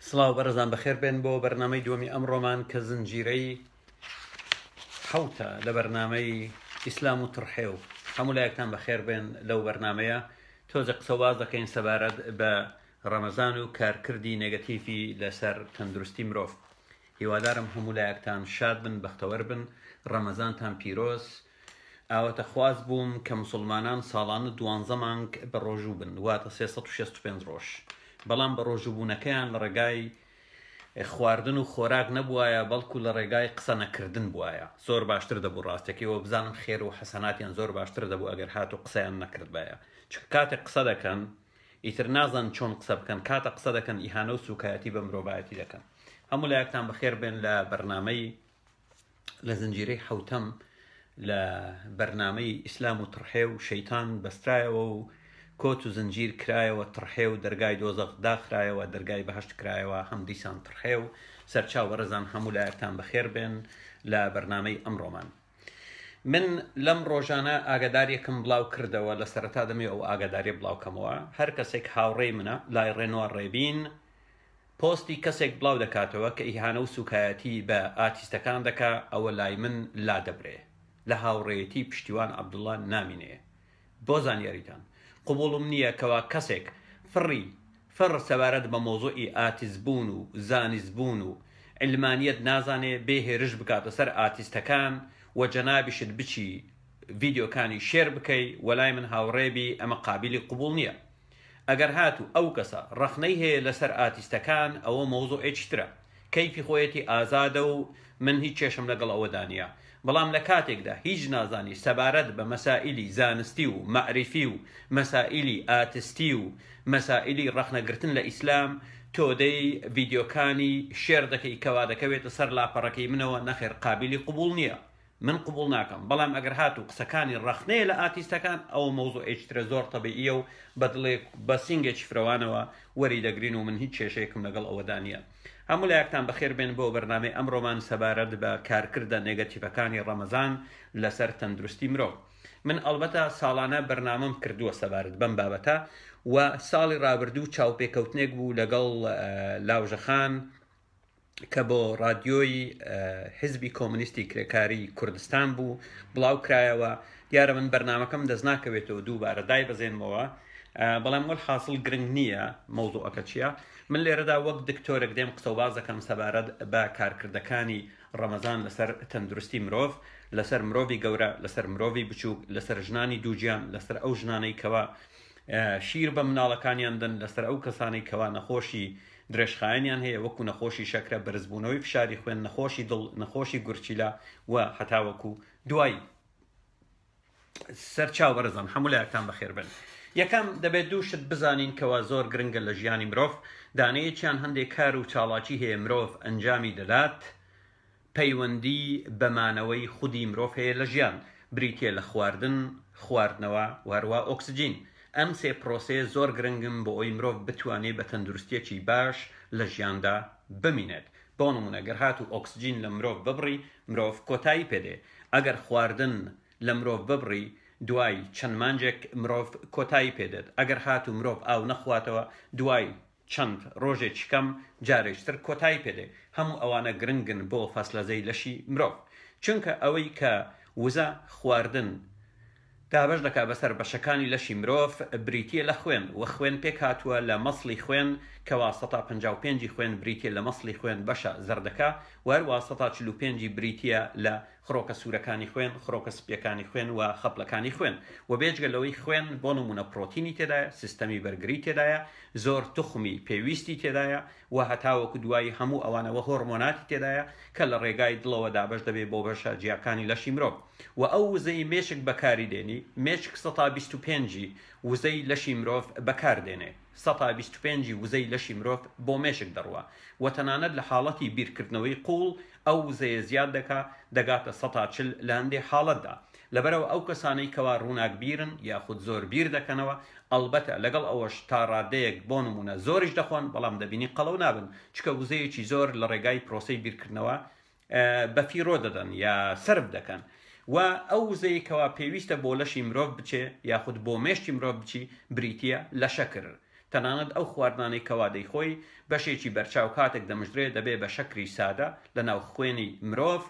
سڵاو بەڕێزان بەخێر بێن بۆ بەرنامەی دووەمی ئەمڕۆمان کە زنجیرەی حەوتە لە بەرنامەی ئیسلام و تڕحێ و هەموو لایەکتان بەخێر بێن لەو بەرنامەیە تۆزە قسەواز دەکەین سەبارەت بە ڕەمەزان و کارکردی نێگەتیڤی لەسەر تەندروستی مرۆڤ. هیوادارم هەموو لایەکتان شاد بن، بەختەوەر بن، ڕەمەزانتان پیرۆز. ئاوەتە خواز بووم کە مسلمانان ساڵانە 12 مانگ بە ڕۆژوو بن، واتە 365 ڕۆژ. بەڵام بە ڕۆژوبوونەکەیان لە ڕێگای خواردن و خۆراک نەبووایە، بەڵکو لە ڕێگای قسە نەکردن بووایە. زۆر باشتر دەبوو ڕاستێکیەوە بزانن خێر و حەسەناتیان زۆر باشتر دەبوو ئەگەر هات و قسەیان نەکرد بایە. چکە کاتێک قسە دەکەن ئیتر نازان چۆن قسە بکەن، کاتە قسە دەکەن ئیهانە و سوکایەتی بە مرۆڤایەتی دەکەن. هەموو لایەکتان بەخێر بێن لە بەرنامەی لە زنجیرەی حەوتەم لە بەرنامەی ئیسلام و تڕحێ و شەیتان بەسترایەوە و کۆت و زنجیر کرایەوە، تڕحێ و دەرگای دۆزەق داخرایەوە، دەرگای بەهەشت کرایەوە، هەم دیسان تڕحێ و سەرچاو بەڕێزان هەموو لایەکتان بەخێر بێن لە بەرنامەی ئەمڕۆمان. من لەم ڕۆژانە ئاگاداریەکم بڵاو کردەوە، لە سەرەتا دەمێ ئەو ئاگاداریە بڵاوکەمەوە. هەر کەسێک هاوڕێی منە لای ڕێنەوە ڕێبین پۆستی کەسێک بڵاو دەکاتەوە کە ئیهانە و سوکایەتی بە ئاتیستەکان دەکا، ئەوە لای من لا دەبرێ، لە هاوڕێیەتی پشتیوان عەبدوڵڵا نامینێ. بۆ زانیاریتان قبوڵم نییە کەوا کەسێک فڕ سەبارەت بە مۆزوعی ئاتیزبوون و زانیزبوون و علمانیەت نازانێ بێ هێرش بکاتە سەر ئاتیستەکان و جەنابیشت بچی ڤیدیۆکانی شێر بکەی وەلای من هاوڕێبی، ئەمە قابلی قبوڵ نییە. ئەگەر هاتو ئەو کەسە ڕەخنەی هەیە لەسەر ئاتیستەکان، ئەوە مۆزوعێکی ترە، کەیفی خۆیەتی ئازادە و من هیچ کێشم لەگەڵ ئەوەدا نییە. بەڵام لە کاتێکدا هیچ نازانی سەبارەت بە مەسائیلی زانستی و مەعریفی و مەسائیلی ئاتستی و مەسائیلی ڕەخنەگرتن لە ئیسلام تۆ دەی ڤیدیۆکانی شێر دەکەی کەوا دەکەوێتە سەر لاپەڕەکەی منەوە، نەخێر قابلی قبوڵ نییە، من قبوڵ ناکەم. بەڵام ئەگەر هاتو قسەکانی ڕەخنەیە لە ئاتیستەکان، ئەوە مۆزوعێکی ترە زۆر تەبیعیە و بە سینگێکی فرەوانەوە وەری دەگرین و من هیچ کێشەیەکم لەگەڵ ئەوەدا نییە. هەموو لایەکتان بەخێر بێن بۆ بەرنامەی ئەمڕۆمان سەبارەت بە کارکردە نێگەتیڤەکانی ڕەمەزان لەسەر تەندروستی مرۆڤ. من ئەڵبەتە ساڵانە بەرنامەم کردووە سەبارەت بەم بابەتە و ساڵی ڕابردوو چاوپێکەوتنێک بوو لەگەڵ لاوژەخان کە بۆ ڕادیۆی حیزبی کۆمونیستی کرێکاری کوردستان بوو بڵاو کرایەوە. دیارە من بەرنامەکەم دەست ناکەوێتەوە دووبارە دای بەزێنمەوە، بەڵام وەل حاصل گرنگ نییە مەوزوعەکە چییە. من لێرەدا وەک دکتۆرێک دێم قسە و باز دەکەم سەبارەت بە کارکردەکانی ڕەمەزان لەسەر تەندروستی مرۆڤ، لەسەر مرۆڤی گەورە، لەسەر مرۆڤی بچووک، لەسەر ژنانی دووجیان، لەسەر ئەو ژنانەی کەوا شیر بە مناڵەکانیان دەن، لەسەر ئەو کەسانەی کەوا نەخۆشی درێژخایەنیان هەیە وەکو نەخۆشی شەکرە، بەرزبوونەوەی فشاری خوێن، نەخۆشی دڵ، نەخۆشی گورچیلا و هەتاوەکو دوای. سەرچاو بەڕێزان هەموو لایەکتان بەخێر بن. یەکەم دەبێت دووشت بزانین کەوا زۆر گرنگە لە ژیانی مرۆڤ، دانەیەکیان هەندێک کار و چاڵاکی هەیە مرۆڤ ئەنجامی دەدات، پەیوەندی بەمانەوەی خودی مرۆڤ هەیە لە ژیان، بریتیە لە خواردن، خواردنەوە و هەروە ئۆکسجین. ئەم سێ پرۆسەیە زۆر گرنگم بۆ ئەوی مرۆڤ بتوانێت بە تەندروستیەکی باش لە ژیاندا بمینێت. بۆ نمونە گەر هات و ئۆکسجین لە مرۆڤ ببڕی، مرۆڤ کۆتایی پێدێ. ئەگەر خواردن لە مرۆڤ ببڕی، دوای چەند مانجێک مرۆڤ کۆتایی پێدێت. ئەگەر هات و مرۆڤ ئاو نەخواتەوە، دوای چەند ڕۆژێکی کەم جارێکتر کۆتایی پێدێ. هەموو ئەوانە گرنگن بۆ فەسلەزەی لەشی مرۆڤ، چونکە ئەوەی کە وزە خواردن دابش دەکا بەسەر بەشەکانی لەشی مرۆڤ، بریتیە لە خوێن و خوێن پێک هاتووە لە مەسڵی خوێن کەوا 155 خوێن بریتیە لە مەسڵی خوێن بەشە زەردەکە و هەروە 145 بریتیە لە خڕۆکە سوورەکانی خوێن، خڕۆکە سپیەکانی خوێن و خەپڵەکانی خوێن. و بێجگەلەوەی خوێن بۆ نمونە پرۆتینی تێدایە، سیستەمی بەرگری تێدایە، زۆر تخمی پێویستی تێدایە و هەتاوەکو دوایی هەموو ئەوانەوە هۆرمۆناتی تێدایە کە لە ڕێگای دڵەوە دابش دەبێت بۆ بەشە جیاکانی لەشی مرۆڤ. و ئەو وزەی مێشک بەکاری دێنی، مێشک 125 وزەی لەشی مرۆڤ بەکاردێنێ، 125 وزەی لەشی مرۆڤ بۆ مێشک دەڕوە و تەنانەت لە حاڵەتی بیرکردنەوەی قوڵ ئەو وزەیە زیاد دەگاتە 140 لە هەندێک حاڵەتدا. لەبەرەوە ئەو کەسانەی کەوا ڕووناک بیرن یاخود زۆر بیر دەکەنەوە، ئەڵبەتە لەگەڵ ئەوەش تا ڕادەیەک بۆ نمونە زۆریش دەخۆن، بەڵام دەبینی قەڵەو نابن، چکە وزەیەکی زۆر لە ڕێگای پرۆسەی بیرکردنەوە بەفیرۆ دەدەن یا سرف دەکەن. و ئەو وزەی کەوا پێویستە بۆ لەشی مرۆڤ بچێ یاخود بۆ مێشتی مرۆڤ بچی، بریتیە لە شەکر، تەنانەت ئەو خواردانەی کەوا دەیخۆی بەشێکی بەرچاو کاتێک دەمژرێ دەبێ بە شەکری سادە لە ناو خوێنی مرۆڤ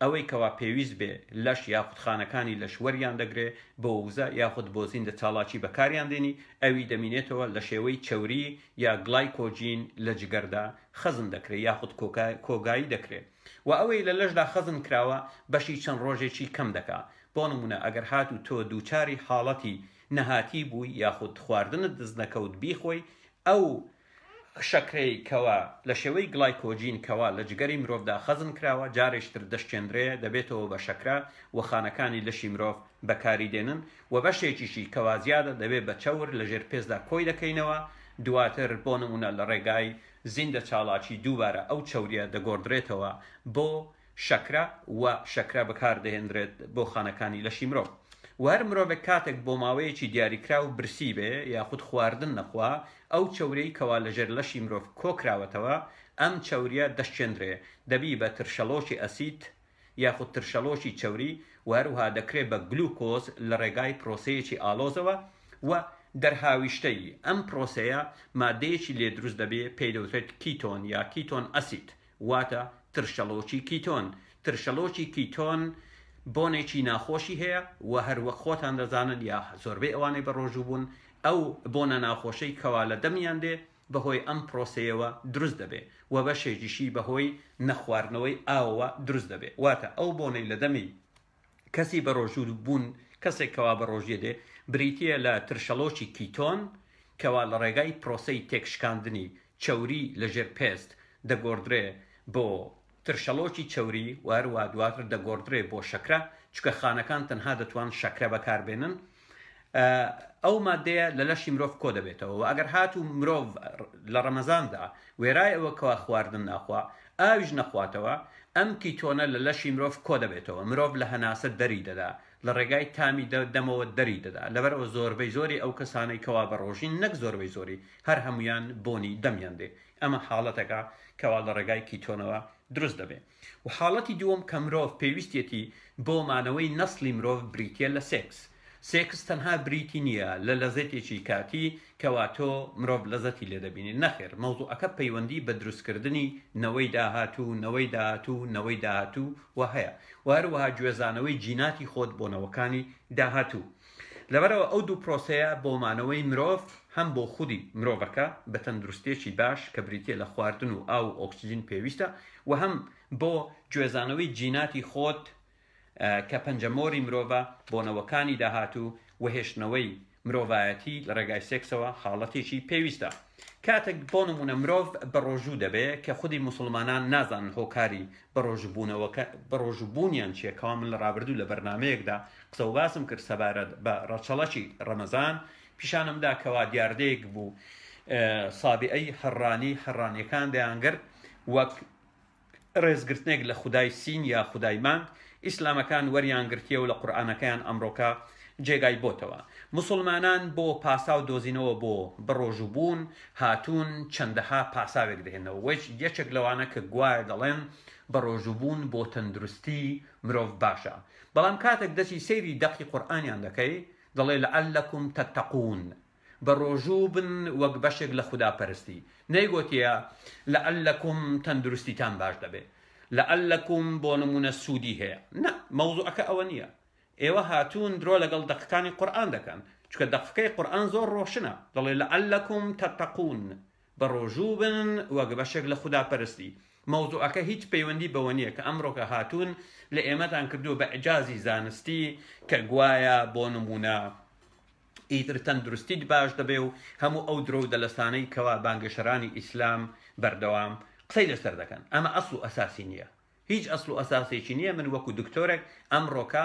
ئەوەی کەوا پێویست بێ لەش یاخود خانەکانی لەش وەریان دەگرێ بۆ وزە یاخود بۆ زیندە چاڵاکی بەکاریان دێنی ئەوی دەمینێتەوە لە شێوەی چەوری یا گلایکۆجین لە جگەردا خەزم دەکرێت یاخود کۆگایی دەکرێت و ئەوەی لە لەشدا خەزم کراوە بەشی چەند ڕۆژێکی کەم دەکا بۆ نمونە ئەگەر هات و تۆ دووچاری حاڵەتی نەهاتی بووی یاخود خواردنت دەست نەکەوت بیخۆی ئەو شەکرەی کەوا لە شێوەی گلایکۆجین کەوا لە جگەری مرۆڤدا خەزم کراوە جارێشتر دەشتێنرێ دەبێتەوە بە شەکرا و خانەکانی لەشی مرۆڤ بەکاری دێنن و بەشێکیشی کەوا زیادە دەبێت بە چەور لە ژێر پێزدا کۆی دەکەینەوە دواتر بۆ نمونە لە ڕێگای زیندە چاڵاکی دووبارە ئەو چەوریە دەگۆڕدرێتەوە بۆ شەکرا و شەکرا بەکار دەهێنرێت بۆ خانەکانی لەشی مرۆڤ و هەر مرۆڤێک کاتێک بۆ ماوەیەکی دیاریکرا و برسی بێ یاخود خواردن نەخوا ئەو چەورەی کەوا لەژێر لەشی مرۆڤ کۆکراوەتەوە ئەم چەوریە دەشتێنرێ دەبی بە ترشەلۆشی ئەسید یاخود ترشەلۆشی چەوری و هەروها دەکرێت بە گلوکۆز لە ڕێگای پرۆسەیەکی ئالۆزەوە و دەرهاویشتەی ئەم پرۆسەیە مادەیەکی لێ دروست دەبێ پێی دەوترێت کیتۆن یا کیتۆن ئەسید واتە ترشەلۆکی کیتۆن ترشەلۆکی کیتۆن بۆنێکی ناخۆشی هەیە و هەروە خۆتان دەزانن یا زۆربەی ئەوانەی بە ڕۆژوو بوون ئەو بۆنە ناخۆشەی کەوا لە دەمیان دێ بەهۆی ئەم پرۆسەیەوە دروست دەبێ و بەشێکیشی بەهۆی نەخواردنەوەی ئاوەوە دروست دەبێ واتە ئەو بۆنەی لە دەمی کەسی بە ڕۆژوو بوون کەسێک کەوا بە ڕۆژیە دێ بریتیە لە ترشەلۆکی کیتۆن کەوا لە ڕێگای پرۆسەی تێکشکاندنی چەوری لە ژێر پێست دەگۆڕدرێ بۆ ترشەلۆکی چەوری و هەروە دواتر دەگۆڕدرێ بۆ شەکرە چکە خانەکان تەنها دەتوان شەکرە بەکاربێنن ئەو مادەیە لە لەشی مرۆڤ کۆ دەبێتەوە و ئەگەر هات و مرۆڤ لە ڕەمەزاندا وێرای ئەوە کەوا خواردن ناخوا ئاویش نەخواتەوە ئەم کیتۆنە لە لەشی مرۆڤ کۆ دەبێتەوە مرۆڤ لە هەناسە دەری دەدا لە ڕێگای تامی دەمەوە دەری دەدا لەبەرەوە زۆربەی زۆری ئەو کەسانەی کەوا بە ڕۆژین نەک زۆربەی زۆری هەر هەمویان بۆنی دەمیان دێ ئەمە حاڵەتەکە کەوا لە ڕێگای کیتۆنەوە دروست دەبێ و حاڵەتی دووەم کە مرۆڤ پێویستێتی بۆ مانەوەی نەسلی مرۆڤ بریتە لە سێکس تەنها بریتی نییە لە لەزەتێکی کاتی کەوا تۆ مرۆڤ لەزەتی لێ دەبینی نەخێر مەوزوعەکە پەیوەندی بە دروستکردنی نەوەی نەوەی داهاتوو و هەیە و هەروەها گوێزانەوەی جیناتی خۆت بۆ نەوەکانی داهاتوو لەبەرەوە ئەو دوو پرۆسەیە بۆ مانەوەی مرۆڤ هەم بۆ خودی مرۆڤەکە بە تەندروستێکی باش کە بریتە لە خواردن و ئاو ئۆکسیجین پێویستە و هەم بۆ گوێزانەوەی جیناتی خۆت کە پەنجەمۆری مرۆڤە بۆنەوەکانی داهاتوو و هێشتنەوەی مرۆڤایەتی لە ڕێگای سێکسەوە حاڵەتێکی پێویستە کاتێک بۆ نمونە مرۆڤ بە ڕۆژوو دەبێ کە خودی موسڵمانان نازانن هۆکاری بە ڕۆژوبوونیان چیەکەوا من لە ڕابردوو لە بەرنمەیەکدا قسە و باسم کرد سەبارەت بە ڕەچەڵەکی ڕەمەزان پیشانمدا کەوا دیاردەیەک بوو سابئەی هەڕانیەکان دەیانگرت وەک ڕێزگرتنێک لە خودای سین یا خودای مانگ ئیسلامەکان وەریان گرتیە و لە قورئانەکەیان ئەمڕۆکە جێگای بۆتەوە مسلمانان بۆ پاسا و دۆزینەوە بۆ بەڕۆژوبوون هاتوون چەندەها پاساوێک دەهێنەوە وەش یەکێک لەوانە کە گوایە دەڵێن بەڕۆژوبوون بۆ تەندروستی مرۆڤ باشە بەڵام کاتێک دەچی سەیری دەقی قورئانیان دەکەی دەڵێ لەعەلەکم تەتەقون بەڕۆژوو بن وەک بەشێک لە خوداپەرستی نەیگوتیە لەعەلەکم تەندروستیتان باش دەبێت لەعەلەکم بۆ نمونە سوودی هەیە نە مەوزوعەکە ئەوە نییە ئێوە هاتوون درۆ لەگەڵ دەقەکانی قورئان دەکەن چکە دەقەکەی قورئان زۆر ڕۆشنە دەڵێ لەعەلەکم تەتەقون بەڕۆژوو بن وەک بەشێک لە خوداپەرستی مەوزوعەکە هیچ پەیوەندی بەوە نییە کە ئەمڕۆکە هاتوون لە ئێمەتان کردووە بە ئیجازی زانستی کە گوایە بۆ نمونە ئیتر تەندروستیت باش دەبێ و هەموو ئەو درۆ و دەلەسانەی کەوا بانگەشەرانی ئیسلام بەردەوام قسەی لەسەر دەکەن ئەمە ئەسڵ و ئەساسی نییە هیچ ئەسڵ و ئەساسێکی نییە من وەکو دکتۆرێک ئەمڕۆکە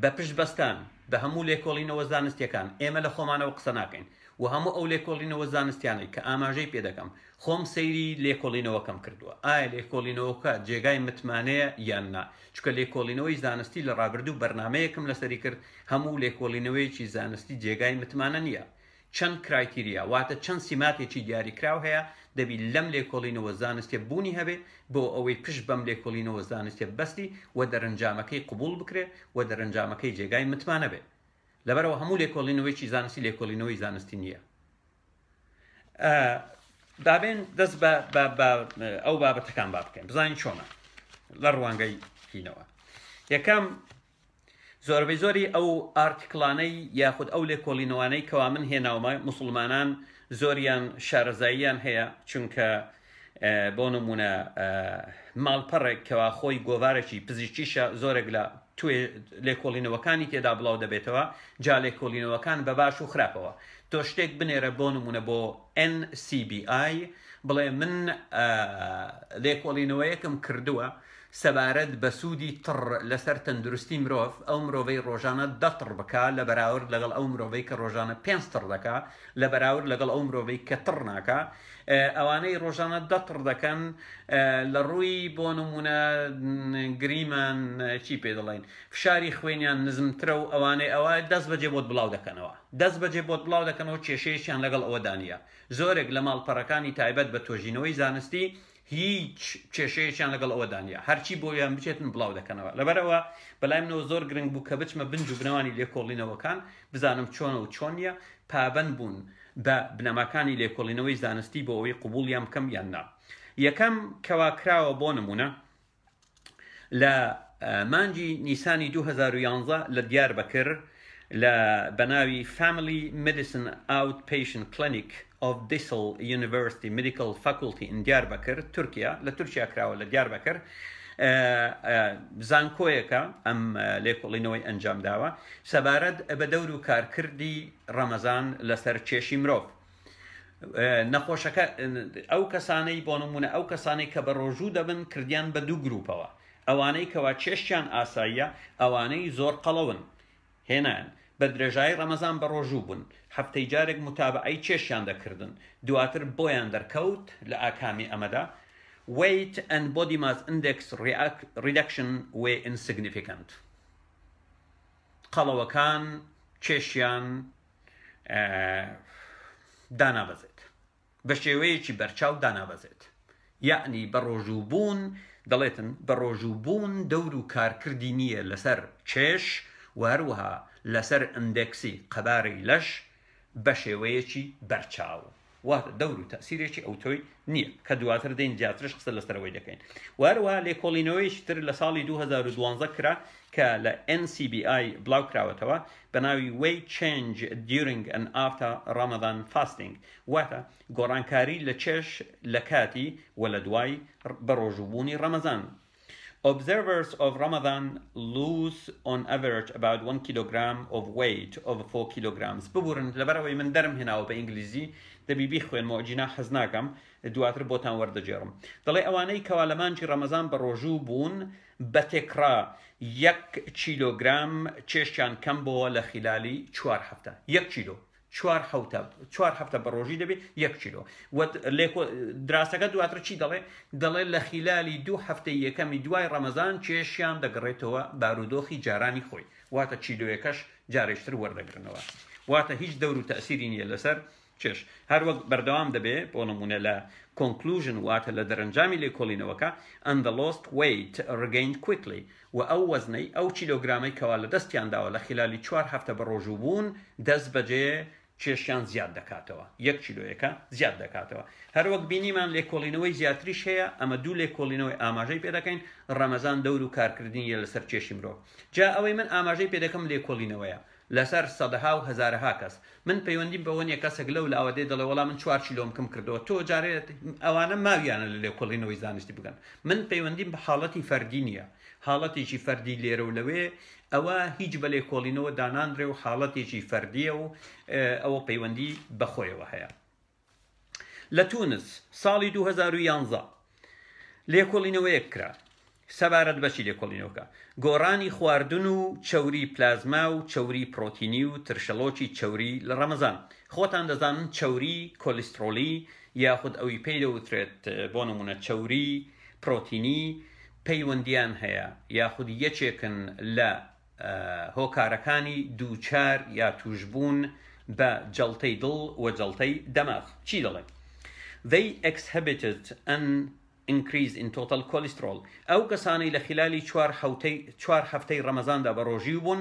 بە پشت بەستان بە هەموو لێکۆڵینەوە زانستیەکان ئێمە لە خۆمانەوە قسە ناکەین و هەموو ئەو لێکۆڵینەوە زانستیانەی کە ئاماژەی پێ دەکەم خۆم سەیری لێکۆڵینەوەکەم کردووە ئایا لێکۆڵینەوەکە جێگای متمانەیە یان نا چکە لێکۆڵینەوەی زانستی لە ڕابردوو بەرنمەیەکم لەسەری کرد هەموو لێکۆڵینەوەیەکی زانستی جێگای متمانە نییە چەند کرایتیریا واتە چەند سیماتێکی دیاریکراو هەیە دەبی لەم لێکۆڵینەوە زانستیە بوونی هەبێ بۆ ئەوەی پشت بەم لێکۆڵینەوە زانستیە بەستی و دەرەنجامەکەی قبول بکرێ و دەرەنجامەکەی جێگای متمانە بێ لەبەرەوە هەموو لێکۆڵینەوەیکی زانستی لێکۆڵینەوەی زانستی نییە دابێن دەست ئەو بابەتەکان با بکەین بزانین چۆنە لە ڕوانگەی هینەوە. یەکەم زۆربەی زۆری ئەو ئارتیکڵانەی یاخود ئەو لێکۆڵینەوانەی کەوا من هێناومە مسلمانان زۆریان شارەزاییان هەیە چونکە بۆ نمونە ماڵپەڕێک کەوا خۆی گۆڤارێکی پزیشکیشە زۆرێک لە توێ لێکۆڵینەوەکانی تێدا بڵاو دەبێتەوە جا لێکۆڵینەوەکان بە باش و خراپەوە تۆ شتێک بنێرە بۆ نمونە بۆ NCBI بڵێ من لێکۆڵینەوەیەکم کردووە سەبارەت بە سوودی تڕ لەسەر تەندروستی مرۆڤ ئەو مرۆڤەی ڕۆژانە 10 تڕ بکە لە بەراورد لەگەڵ ئەو مرۆڤەی کە ڕۆژانە 5 تڕ دەکا لە بەراورد لەگەڵ ئەو مرۆڤەی کە تڕ ناکە ئەوانەی ڕۆژانە 10 تڕ دەکەن لە ڕووی بۆ نمونە گریمان چی پێ دەڵێن فشاری خوێنیان نزمترە و ئەوانەی ئەوە دەست بەجێ بۆت بڵاو دەکەنەوە دەست بەجێ بۆت بڵاو دەکەنەوە کێشەیەکیان لەگەڵ ئەوە دانیە زۆرێک لە ماڵپەڕەکانی تایبەت بە تۆژینەوەی زانستی هیچ کێشەیەکیان لەگەڵ ئەوە دانیە هەرچی بۆیان بچێتن بڵاو دەکەنەوە لەبەرەوە بەلای منەوە زۆر گرنگ بوو کە بچمە بنج و بنەوانی لێکۆڵینەوەکان بزانم چۆنە و چۆن نیە پابەند بوون بە بنەماکانی لێکۆڵینەوەی زانستی بۆ ئەوەی قبوڵیان بکەم یان نا. یەکەم کەوا کراوە بۆ نمونە لە مانجی نیسانی 2011 لە دیاربەکر لە بەناوی Family Medicine Outpatient Clinic of Dissel University Medical Faculty in Diyarbakir تورکیا لە تورکیا کراوە لە دیاربەکر زانکۆیەکە ئەم لێکۆڵینەوەی ئەنجام داوە سەبارەت بە دەور و کارکردی ڕەمەزان لەسەر کێشی مرۆڤ نەخۆشەکە ئەو کەسانەی بۆ نمونە ئەو کەسانەی کە بە ڕۆژوو دەبن کردیان بە دوو گروپەوە ئەوانەی کەوا چێشتیان ئاساییە ئەوانەی زۆر قەڵەون هێنان بە درێژایی ڕەمەزان بە ڕۆژوو بوون هەفتەی جارێک متابعەی چێشیان دەکردن دواتر بۆیان دەرکەوت لە ئاکامی ئەمەدا weight and body mass index reduction were insignificant قەڵەوەکان چێشیان دانابەزێت بە شێوەیەکی بەرچاو دانابەزێت یعنی بە ڕۆژوو بوون دەڵێتن بە ڕۆژوو بوون دەور و کارکردی نییە لەسەر چێش و هەروەها لەسەر ئەندێکسی قەبارەی لەش بە شێوەیەکی بەرچاو واتە دەور و تەسیرێکی ئەوتۆی نییە کە دواتر دەین زیاترش قسە لەسەرەوەی دەکەین و هەروەها لێکۆڵینەوەیشی تر لە ساڵی 2012 کرا کە لە NCBI بڵاو کراوەتەوە بە ناوی weight change during and after Ramadan fasting واتە گۆڕانکاری لە چێش لە کاتی و لە دوای بە ڕۆژووبوونی ڕەمەزان. Observers of Ramadan lose on average about 1 kilogram of weight over 4 kilograms. ببورن لەبەرەوەی من دەرم هێناوە بە ئینگلیزی دەبی بیخوێنمەوە جینا حەز ناکەم دواتر بۆتان وەردەجێڕم دەڵێ ئەوانەی کەوا لە مانجی ڕەمەزان بە ڕۆژوو بوون بە تێکرا 1 کیلۆگرام چێشتیان کەم بۆوە لە خلالی 4 هەفتە 1 کیلۆ 4 هەفتە بە ڕۆژی دەبێت 1 کیلۆ دراستەکە دواتر چی دەڵێ لە خلالی 2 هەفتەی یەکەمی دوای ڕەمەزان چێشیان دەگەڕێتەوە بارودۆخی جارانی خۆی واتە کیلۆیەکەش جارێشتر وەردەگرنەوە واتە هیچ دەور و تەسیری نییە لەسەر چێش هەروەک بەردەوام دەبێ بۆ نمونە لە conclusion واتە لە دەرەنجامی لێکۆڵینەوەکە and the lost weight regained quickly و ئەو وەزنەی ئەو کیلۆگرامەی کەوا لە دەستیانداوە لە خلالی 4 هەفتە بە ڕۆژوو بوون دەست بەجێ چێشیان زیاد دەکاتەوە 1 کیلۆیەکە زیاد دەکاتەوە هەروەک بینیمان لێکۆڵینەوەی زیاتریش هەیە ئەمە دوو لێکۆڵینەوەی ئاماژەی پێ دەکەین ڕەمەزان دەور و کارکردنیە لەسەر چێشی مرۆڤ جا ئەوەی من ئاماژەی پێ دەکەم لێکۆڵینەوەیە لەسەر سەدەها و هەزارەها کەس من پەیوەندیم بەوە نیە کەسێک لەو لە ئەوەدەی دەڵێ وەڵام من 4 کیلۆم کەم کردەوە تۆ جارێت ئەوانە ماویانە لە لێکۆڵینەوەی زانستی بگەن من پەیوەندیم بە حاڵەتی فەردی نییە حاڵەتێکی فەردی لێرە و لەوێ ئەوە هیچ بە لێکۆڵینەوە داناندرێ و حاڵەتێکی فەردیە و ئەوە پەیوەندی بەخۆیەوە هەیە. لە تونس ساڵی 2011 لێکۆڵینەوەیەک کرا سەبارەت بەچی لێکۆڵینەوەکە گۆڕانی خواردن و چەوری پلازما و چەوری پرۆتینی و ترشەلۆکی چەوری لە ڕەمەزان خۆتان دەزانن چەوری کۆلیسترۆلی یاخود ئەوی پێی دەوترێت بۆ نمونە چەوری پرۆتینی پەیوەندیان هەیە یاخود یەکێکن لە هۆکارەکانی دووچار یا توشبوون بە جەڵتەی دڵ و جەڵتەی دەماغ چی دەڵێ they exhibited an increase in total cholesterol ئەو کەسانەی لە خلالی 4 هەفتەی ڕەمەزاندا بە ڕۆژی بوون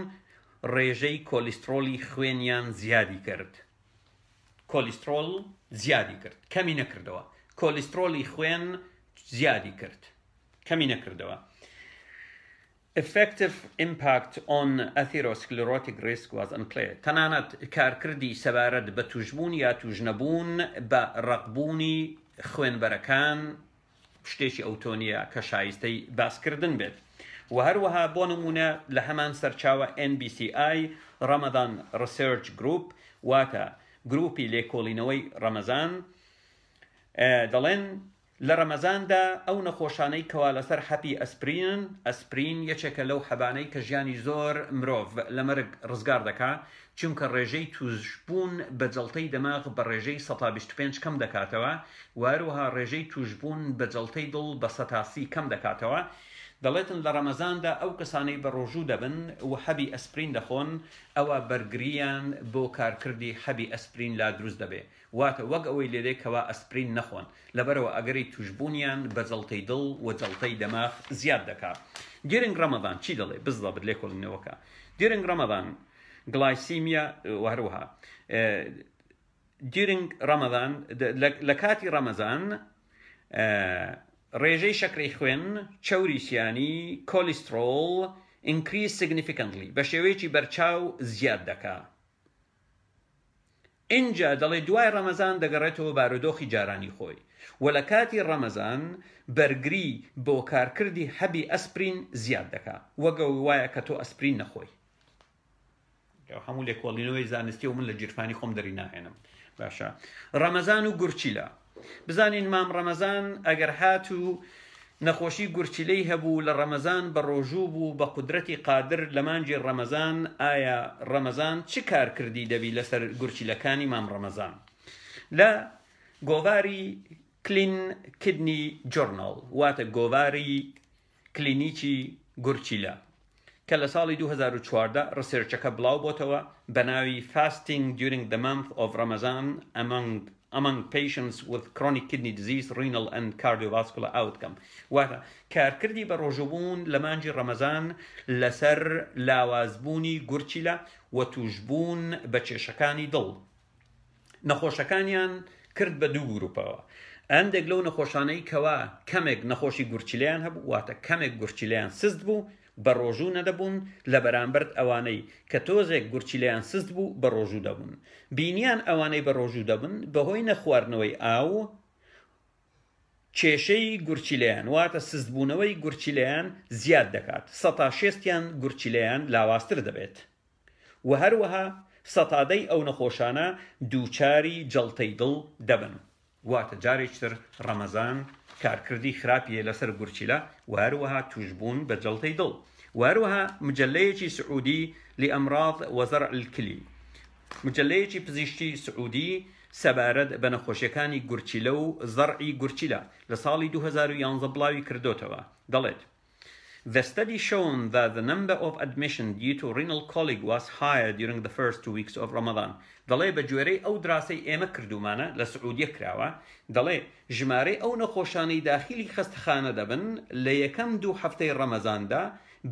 ڕێژەی کۆلیسترۆلی خوێنیان زیادی کرد کۆلیسترۆل زیادی کرد کەمی نەکردەوە کۆلیسترۆلی خوێن زیادی کرد کەمی نەکردەوە effective impact on atherosclerotic risk was unclear تەنانەت کارکردی سەبارەت بە توشبوون یا توژنەبوون بە ڕقبوونی خوێنبەرەکان شتێکی ئەوتۆنیە کە شایستەی باسکردن بێت و هەروەها بۆ نمونە لە هەمان سەرچاوە NBCI Ramadan Research Group واتە گروپی لێکۆڵینەوەی ڕەمەزان دەڵێن لە ڕەمەزاندا ئەو نەخۆشانەی کەوا لەسەر حەپی ئەسپرین یەکێکە لەو حەبانەی کە ژیانی زۆر مرۆڤ لە مەرگ ڕزگار دەکات چونکە ڕێژەی توشبوون بە جەڵتەی دەماغ بە ڕێژەی 125 کەم دەکاتەوە و هەروەها ڕێژەی توشبوون بە جەڵتەی دڵ بە 130 کەم دەکاتەوە دەڵێتن لە ڕەمەزاندا ئەو کەسانەی بە ڕۆژوو دەبن و حەبی ئەسپرین دەخۆن ئەوە بەرگریان بۆ کارکردی حەبی ئەسپرین لا دروست دەبێ واتە وەک ئەوەی لێدێکەوە ئەسپرین نەخۆن لەبەرەوە ئەگەری توشبوونیان بە جەڵتەی دڵ و جەڵتەی دەماغ زیاد دەکات during ڕەمەزان چی دەڵێ بزڵە لێکۆڵینەوەکە during ڕەمەزان گلایسیمیا و هەروەها during ڕەمەزان لە کاتی ڕەمەزان ڕێژەی شەکرەی خوێن چەوری سیانی کۆلیسترۆل increase significantly بە شێوەیەکی بەرچاو زیاد دەکات اینجا دەڵێ دوای ڕەمەزان دەگەڕێتەوە بارودۆخی جارانی خۆی و لە کاتی ڕەمەزان بەرگری بۆ کارکردی حەبی ئەسپرین زیاد دەکات وەگەوی وایە کە تۆ ئەسپرین نەخۆی هەموو لێکۆڵینەوەی زانستی و من لە جیرفانی خۆم دەری ناهێنم باشە ڕەمەزان و گورچیلە بزانین مام ڕەمەزان ئەگەر هات و نەخۆشی گورچیلەی هەبوو لە ڕەمەزان بە ڕۆژوو بوو بە قودرەتی قادر لە مانجی ڕەمەزان ئایا ڕەمەزان چ کارکردی دەبی لەسەر گورچیلەکانی مام ڕەمەزان لە گۆڤاری کلین کدنی جۆرنال واتە گۆڤاری کلینیکی گورچیلە کە لە ساڵی 2014 ڕسێرچەکە بڵاو بۆتەوە بە ناوی fasting during the month of Ramadan among patients with chronic kidney disease, renal and cardiovascular outcome. واتە کارکردی بە ڕۆژوبوون لە مانجی ڕەمەزان لەسەر لاوازبوونی گورچیلە و توشبوون بە کێشەکانی دڵ نەخۆشەکانیان کرد بە دوو گروپەوە ئەندێک لەو نەخۆشانەی کەوا کەمێک نەخۆشی گورچیلەیان هەبوو واتە کەمێک گورچیلەیان سست بوو بە ڕۆژوو نەدەبوون لە بەرامبەر ئەوانەی کە تۆزێک گورچیلەیان سست بوو بە ڕۆژوو دەبوون بینیان ئەوانەی بە ڕۆژوو دەبن بەهۆی نەخواردنەوەی ئاو کێشەی گورچیلەیان واتە سستبوونەوەی گورچیلەیان زیاد دەکات 106یان گورچیلەیان لاوااستر دەبێت و هەروەها سەتادەی ئەو نەخۆشانە دووچاری جەڵتەی دڵ دەبن واتە جارێکتر ڕەمەزان کارکردی خراپیە لەسەر گورچیلە و هەروەها توشبوون بە جەڵتەی دڵ و هەروەها مجلەیەکی سعودی لأمراض وزرع الكلي مجلەیەکی پزیشکی سعودی سەبارەت بە نەخۆشیەکانی گورچیلە و زەرعی گورچیلە لە ساڵی 2011 بڵاوی کردوتەوە دەڵێت The study shown that the number of admission due to renal colic was higher during the first 2 weeks of Ramadan. دەڵێ بە گوێرەی ئەو دراسەی ئێمە کردومانە لە سعودیە کراوە دەڵێ ژمارەی ئەو نەخۆشانەی داخلی خەستەخانە دەبن لە یەکەم 2 هەفتەی ڕەمەزاندا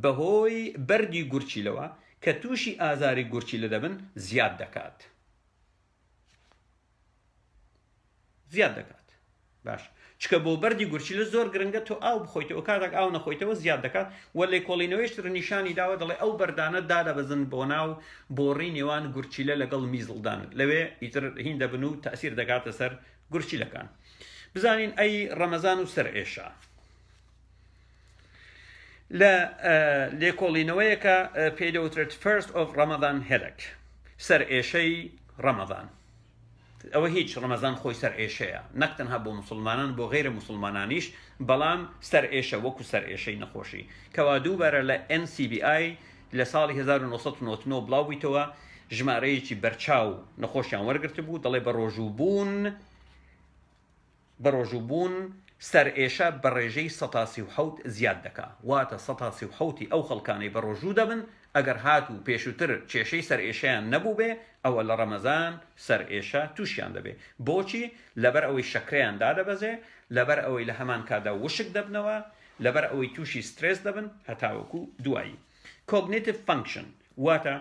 بەهۆی بەردی گورچیلەوە کە تووشی ئازاری گورچیلە دەبن زیاد دەکات باش چکە بۆ بەردی گورچیلە زۆر گرنگە تۆ ئاو بخۆیتەوە کاتێک ئاو نەخۆیتەوە زیاد دەکات و لێکۆڵینەوەیشتر نیشانی داوە دەڵێ ئەو بەردانە دادەبەزن بۆ ناو بۆڕی نێوان گورچیلە لەگەڵ میزڵدان لەوێ ئیتر هین دەبن و تەسیر دەکاتە سەر گورچیلەکان بزانین ئەی ڕەمەزان و سەر ئێشە لە لێکۆڵینەوەیەکە پێدەوترێت First of Ramadan Headache سەر ئێشەی ڕەمەزان ئەوە هیچ ڕەمەزان خۆی سەر ئێشەیە نەک تەنها بۆ مسلمانان بۆ غیرە مسلمانانیش بەڵام سەر ئێشە وەکو سەر ئێشەی نەخۆشی کەوا دووبارە لە NCBI لە ساڵی 1999 بڵاوبوویتەوە ژمارەیەکی بەرچاو نەخۆشیان وەرگرت بوو دەڵێ بە ڕۆژووبوون سەر ئێشە بە ڕێژەی 137 زیاد دەکات واتە 137 ئەو خەڵکانەی بە ڕۆژوو دەبن ئەگەر هاتوو پێشووتر کێشەی سەر ئێشەیان نەبوو بێ ئەوە لە ڕەمەزان سەر ئێشە تووشیان دەبێ بۆچی لەبەر ئەوەی شەکرەیان دادەبەزێ لەبەر ئەوەی لە هەمان کادا وشک دەبنەوە لەبەر ئەوەی تووشی سترێس دەبن هەتاوەکو دوایی Cognitive function واتە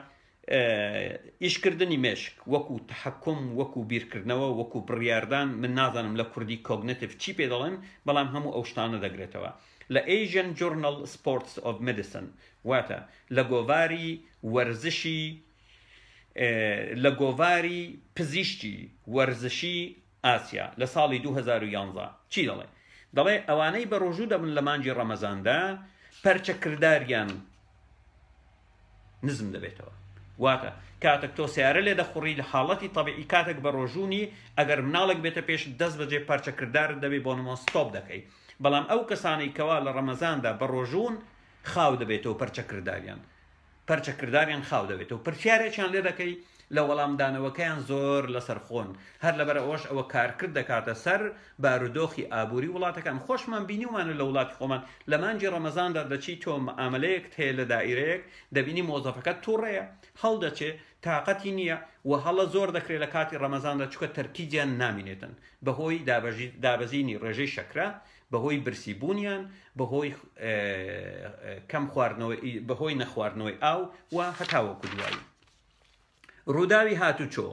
ئیشکردنی مێشک وەکو تحکم وەکو بیرکردنەوە وەکو بڕیاردان من نازانم لە کوردی کۆگنێتیڤ چی پێ دەڵێن بەڵام هەموو ئەو شتانە دەگرێتەوە لە Asian Journal Sports of Medicine واتە لە گۆڤاری وەرزشی لە گۆڤاری پزیشکی وەرزشی ئاسیا لە ساڵی 2011 چی دەڵێ؟ دەڵێ ئەوانەی بە ڕۆژوو دەبن لە مانگی ڕەمەزاندا پەرچەکرداریان نزم دەبێتەوە واتە کاتێک تۆ سیارە لێ دەخوڕی لە حاڵەتی تەبیعی کاتێک بە ڕۆژوونی ئەگەر مناڵێک بێتە پێش دەست بەجێ پەرچەکردارت دەبێت بۆ نمۆ ستۆپ دەکەی بەڵام ئەو کەسانەی کەوا لە ڕەمەزاندا بە ڕۆژوون خاو دەبێتەوە پەرچەکرداریان خاو دەبێتەوە پرسیارێکیان لێ دەکەی لە وەڵامدانەوەکەیان زۆر لەسەر خۆن هەر لەبەر ئەوەش ئەوە کارکرد دەکاتە سەر بارودۆخی ئابووری وڵاتەکان خۆشمان بینیومانە لە وڵاتی خۆمان لە مانگی ڕەمەزاندا دەچی تۆ مەعاملەیەک هەیە لە دائیرەیەک دەبینی مۆزەفەکەت تووڕەیە هەڵدەچێ تااقەتی نییە و هەڵە زۆر دەکرێت لە کاتی ڕەمەزاندا چکە تەرکیزیان نامینێتن بەهۆی دابەزینی ڕێژەی شەکرا بەهۆی برسیبوونیان بەهۆی کەم خواردنەوەی بەهۆی نەخواردنەوەی ئاو و هەتاوەکو دوایی ڕووداوی هاتوچۆ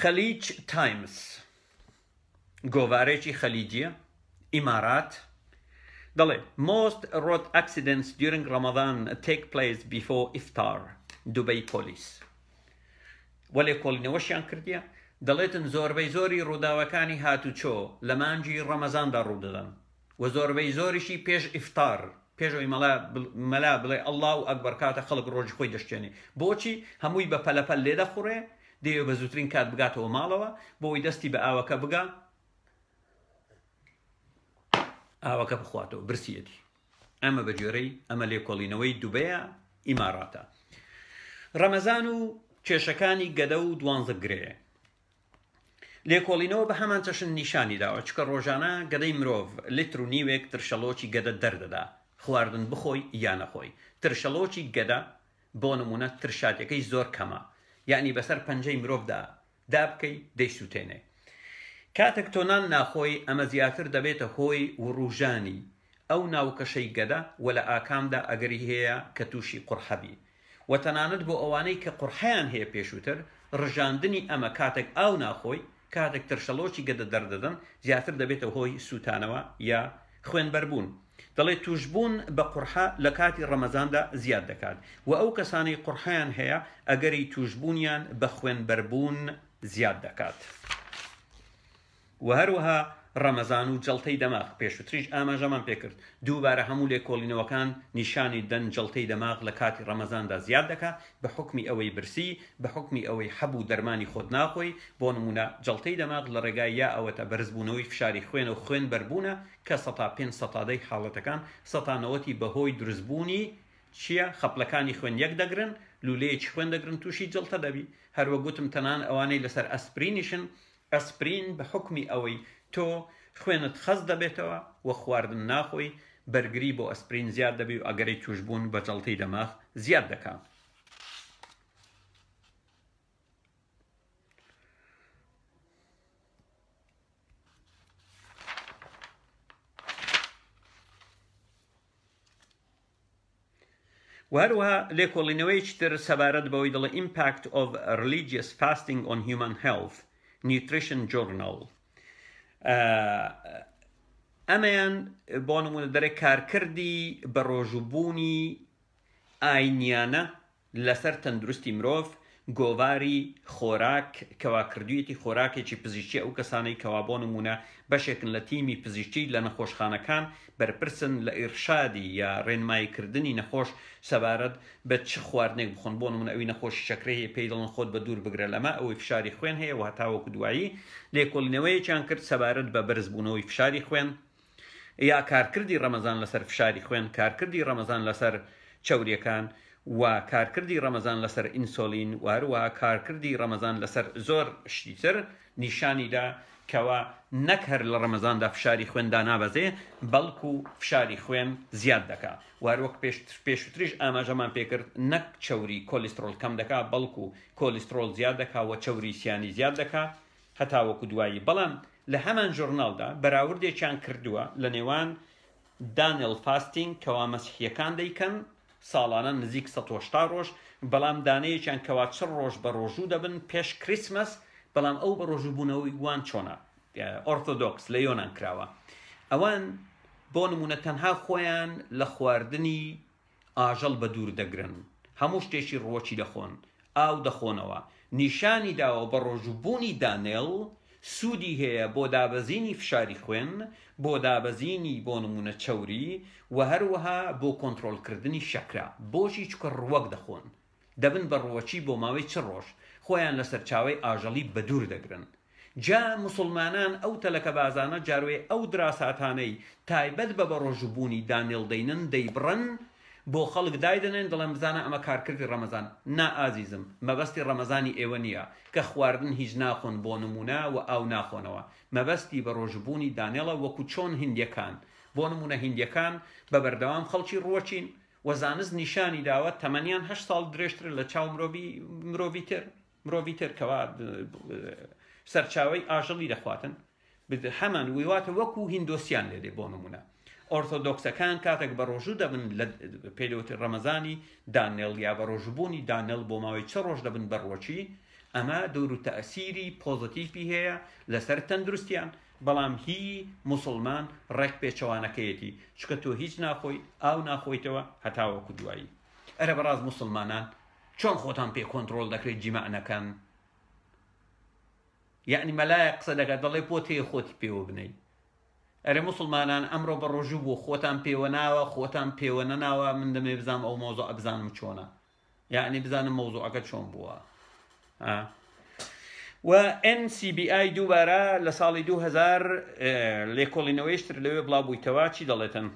خەلیج تایمز گۆڤارێکی خەلیجیە ئیمارات دەڵێ most road accidents during Ramadan take place before iftar Dubai police وەلێ کۆڵینەوەشیان کردیە دەڵێتن زۆربەی زۆری ڕووداوەکانی هاتوچۆ لە مانگی ڕەمەزاندا ڕوودەدەن و زۆربەی زۆریشی پێش ئیفتار پێشەوەی مەلا بڵێ ئەڵڵاو ئەکبەر کاتە خەڵک ڕۆژی خۆی دەشتێنێ بۆچی هەمووی بە پەلەپەل لێ دەخوڕێ دەیە بە زووترین کات بگاتەوە ماڵەوە بۆی دەستی بە ئاوەکە بگا ئاوەکە بخواتەوە برسیەتی ئەمە بە جۆرەی ئەمە لێکۆڵینەوەی دووبەیە ئیماراتە ڕەمەزان و کێشەکانی گەدە و دوانزە گرێ لێکۆڵینەوە بە هەمان چەشن نیشانی داوە چکە ڕۆژانە گەدەی مرۆڤ لیتر و نیوێک ترشەلۆکی گەدە دەردەدا خواردن بخۆی یا نەخۆی ترشەلۆکی گەدە بۆ نمونە ترشاتەکەی زۆر کەمە یعنی بەسەر پەنجەی مرۆڤدا دابکەی دەیسووتێنێ کاتێک تۆ نان ناخۆی ئەمە زیاتر دەبێتە هۆی وڕوژانی ئەو ناوکەشەی گەدە و لە ئاکامدا ئەگەری هەیە کە تووشی قورحەبی و تەنانەت بۆ ئەوانەی کە قورحەیان هەیە پێشووتر ڕژاندنی ئەمە کاتێک ئاو ناخۆی کاتێک ترشەلۆکی گەدە دەردەدەن زیاتر دەبێتە هۆی سووتانەوە یا خوێنبەربوون دەڵێت توشبوون بە قورحە لە کاتی ڕەمەزاندا زیاد دەکات و ئەو کەسانی قورحەیان هەیە ئەگەری توشبوونیان بە خوێنبەربوون زیاد دەکات و هەروەها ڕەمەزان و جەڵتەی دەماغ پێشووتریش ئاماژەمان پێکرد دووبارە هەموو لێکۆڵینەوەکان نیشانی دەن جەڵتەی دەماغ لە کاتی ڕەمەزاندا زیاد دەکات بە حکمی ئەوەی برسی بە حکمی ئەوەی هەبوو دەرمانی خۆت ناخۆی بۆ نمونە جەڵتەی دەماغ لە ڕێگای یا ئەوەتە بەرزبوونەوەی فشاری خوێن و خوێن بەربوونە کە 5% حاڵەتەکان 90 بەهۆی دروستبوونی چییە خەپڵەکانی خوێن یەک دەگرن لولەیەکی خوێن دەگرن تووشی جەڵتە دەبی هەروە گوتم تەنان ئەوانەی لەسەر ئەسپرینیشن ئەسپرین بە حکمی ئەوەی تۆ خوێنت خەز دەبێتەوە و خواردن ناخۆی بەرگری بۆ ئەسپرین زیاد دەبی و ئەگەری توشبوون بە جەڵتەی دەماغ زیاد دەکات و هەروەها لێکۆڵینەوەیەکی تر سەبارەت بەوەی دەڵێ impact of religious fasting on human health nutrition journal ئەمەیان بۆ نمونە دەرێ کارکردی بە ڕۆژوبوونی ئاینیانە لەسەر تەندروستی مرۆڤ گۆڤاری خۆراک کەواکردویەتی خۆراکێکی پزیشکی ئەو کەسانەی کەوا بۆ نمونە بەشێکن لە تیمی پزیشکی لە نەخۆشخانەکان بەرپرسن لە ئیرشادی یا ڕێنماییکردنی نەخۆش سەبارەت بە چ خواردنێک بخۆن بۆ نمونە ئەوی نەخۆشی شەکرەی هەیە پێی دەڵن خۆت بە دوور بگرە لەمە ئەوەی فشاری خوێن هەیە و هەتاوەکو دوایی لێکۆڵینەوەیەکیان کرد سەبارەت بە بەرزبوونەوەی فشاری خوێن یا کارکردی ڕەمەزان لەسەر فشاری خوێن کارکردی ڕەمەزان لەسەر چەوریەکان و کارکردی ڕەمەزان لەسەر ئینسۆلین و هەروەها کارکردی ڕەمەزان لەسەر زۆر شتیتر نیشانیدا کەوا نەک هەر لە ڕەمەزاندا فشاری خوێندا نابەزێ بەڵکو فشاری خوێن زیاد دەکات و هەروەک پێشووتریش ئاماژەمان پێکرد نەک چەوری کۆلیسترۆل کەم دەکات بەڵکو کۆلیسترۆل زیاد دەکات و چەوری سیانی زیاد دەکات هەتاوەکو دوایی بەڵام لە هەمان ژۆرناڵدا بەراوردێکیان کردووە لە نێوان دانیل فاستینگ کەوا مەسیحیەکان دەیکەن ساڵانە نزیک 180 ڕۆژ بەڵام دانەیەکیان کەوا 4 ڕۆژ بە ڕۆژوو دەبن پێش کریسمەس بەڵام ئەو بە ڕۆژوبوونەوەی وان چۆنە ئۆرتۆدۆکس لە یۆنان کراوە ئەوان بۆ نمونە تەنها خۆیان لە خواردنی ئاژەڵ بە دوور دەگرن هەموو شتێکی ڕۆکی دەخۆن ئاو دەخۆنەوە نیشانی داوە بە ڕۆژوبوونی دانێڵ سوودی هەیە بۆ دابەزینی فشاری خوێن بۆ دابەزینی بۆ نمونە چەوری و هەروەها بۆ کۆنتڕۆلکردنی شەکرا بۆشی چکە ڕوەک دەخۆن دەبن بە ڕۆچی بۆ ماوەی 4 ڕۆژ خۆیان لەسەر چاوەی ئاژەڵی بە دوور دەگرن جا مسلمانان ئەو تەلەکە بازانە جاروێ ئەو دراساتانەی تایبەت بە ڕۆژوبوونی دانێڵ دەینن دەیبڕن بۆ خەڵک دایدنێن دەڵێن بزانە ئەمە کارکردی ڕەمەزان نا ئازیزم مەبەستی ڕەمەزانی ئێوە نییە کە خواردن هیچ ناخۆن بۆ نمونە و ئاو ناخۆنەوە مەبەستی بە ڕۆژبوونی دانێڵە وەکو چۆن هندیەکان بۆ نمونە هندیەکان بە بەردەوام خەڵکی ڕوەچین و زانست نیشانی داوە تەمەنیان 8 ساڵ درێژتر لە چاو مرۆڤی تر کەوا سەرچاوەی ئاژەڵی دەخواتن هەمان ویواتە وەکو هیندۆسیان لێدێ بۆ نمونە ئۆرتۆدۆکسەکان کاتێک بە ڕۆژوو دەبن لە پێدەوتی ڕەمەزانی دانێڵ یا بە ڕۆژبوونی دانێڵ بۆ ماوەی 4 ڕۆژ دەبن بەڕۆچی ئەمە دەور و تەئسیری پۆزتیفی هەیە لەسەر تەندروستیان بەڵام هی مسلمان ڕێک پێچەوانەکەیەتی چکە تۆ هیچ ناخۆی ئاو ناخۆیتەوە هەتاوەکو دوایی ئەرە بەڕاست مسلمانان چۆن خۆتان پێ کۆنتڕۆڵ دەکرێت جیمەعنەکان یعنی مەلایە قسە دەکات دەڵێ بۆ تێ خۆتی پێوە بنەی ئەرێ مسلمانان ئەمڕۆ بە ڕۆژوو بوو خۆتان پێوە ناوە خۆتان پێوە نەناوە من دەمێ بزانم ئەو مۆزوع بزانم چۆنە یعنی بزانم مۆزوعەکە چۆن بووە و NCBI دووبارە لە ساڵی 2000 لێکۆڵینەوەیشتر لەوێ بڵاوبوویتەوە چی دەڵێتن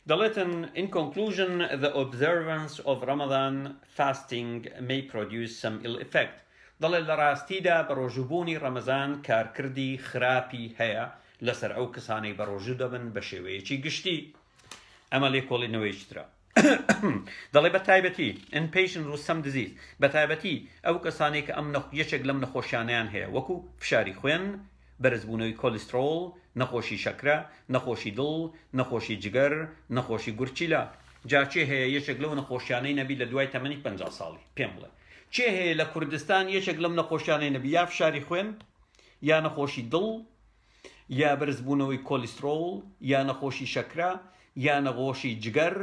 in conclusion, the observance of Ramadan fasting may produce some ill effect. دەڵێت لە ڕاستیدا بە ڕۆژوبوونی ڕەمەزان کارکردی خراپی هەیە لەسەر ئەو کەسانەی بە ڕۆژوو دەبن بە شێوەیەکی گشتی ئەمە لێکۆڵینەوەیشترە دەڵێ بە تایبەتی in patients with some disease بە تایبەتی ئەو کەسانێک کە ئەم یەکێک لەم نەخۆشیانیان هەیە وەکو فشاری خوێن بەرزبوونەوەی کۆلیسترۆل نەخۆشی شەکرە نەخۆشی دڵ نەخۆشی جگەر نەخۆشی گورچیلە جاچێ هەیە یەکێک لەو نەخۆشیانەی نەبی لە دوای تەمەنی 50 ساڵی پێم بڵێ چێ هەیە لە کوردستان یەکێک لەم نەخۆشیانەی نەبی یا فشاری خوێن یا نەخۆشی دڵ یا بەرزبوونەوەی کۆلیسترۆل یا نەخۆشی شەکرە یا نەخۆشی جگەر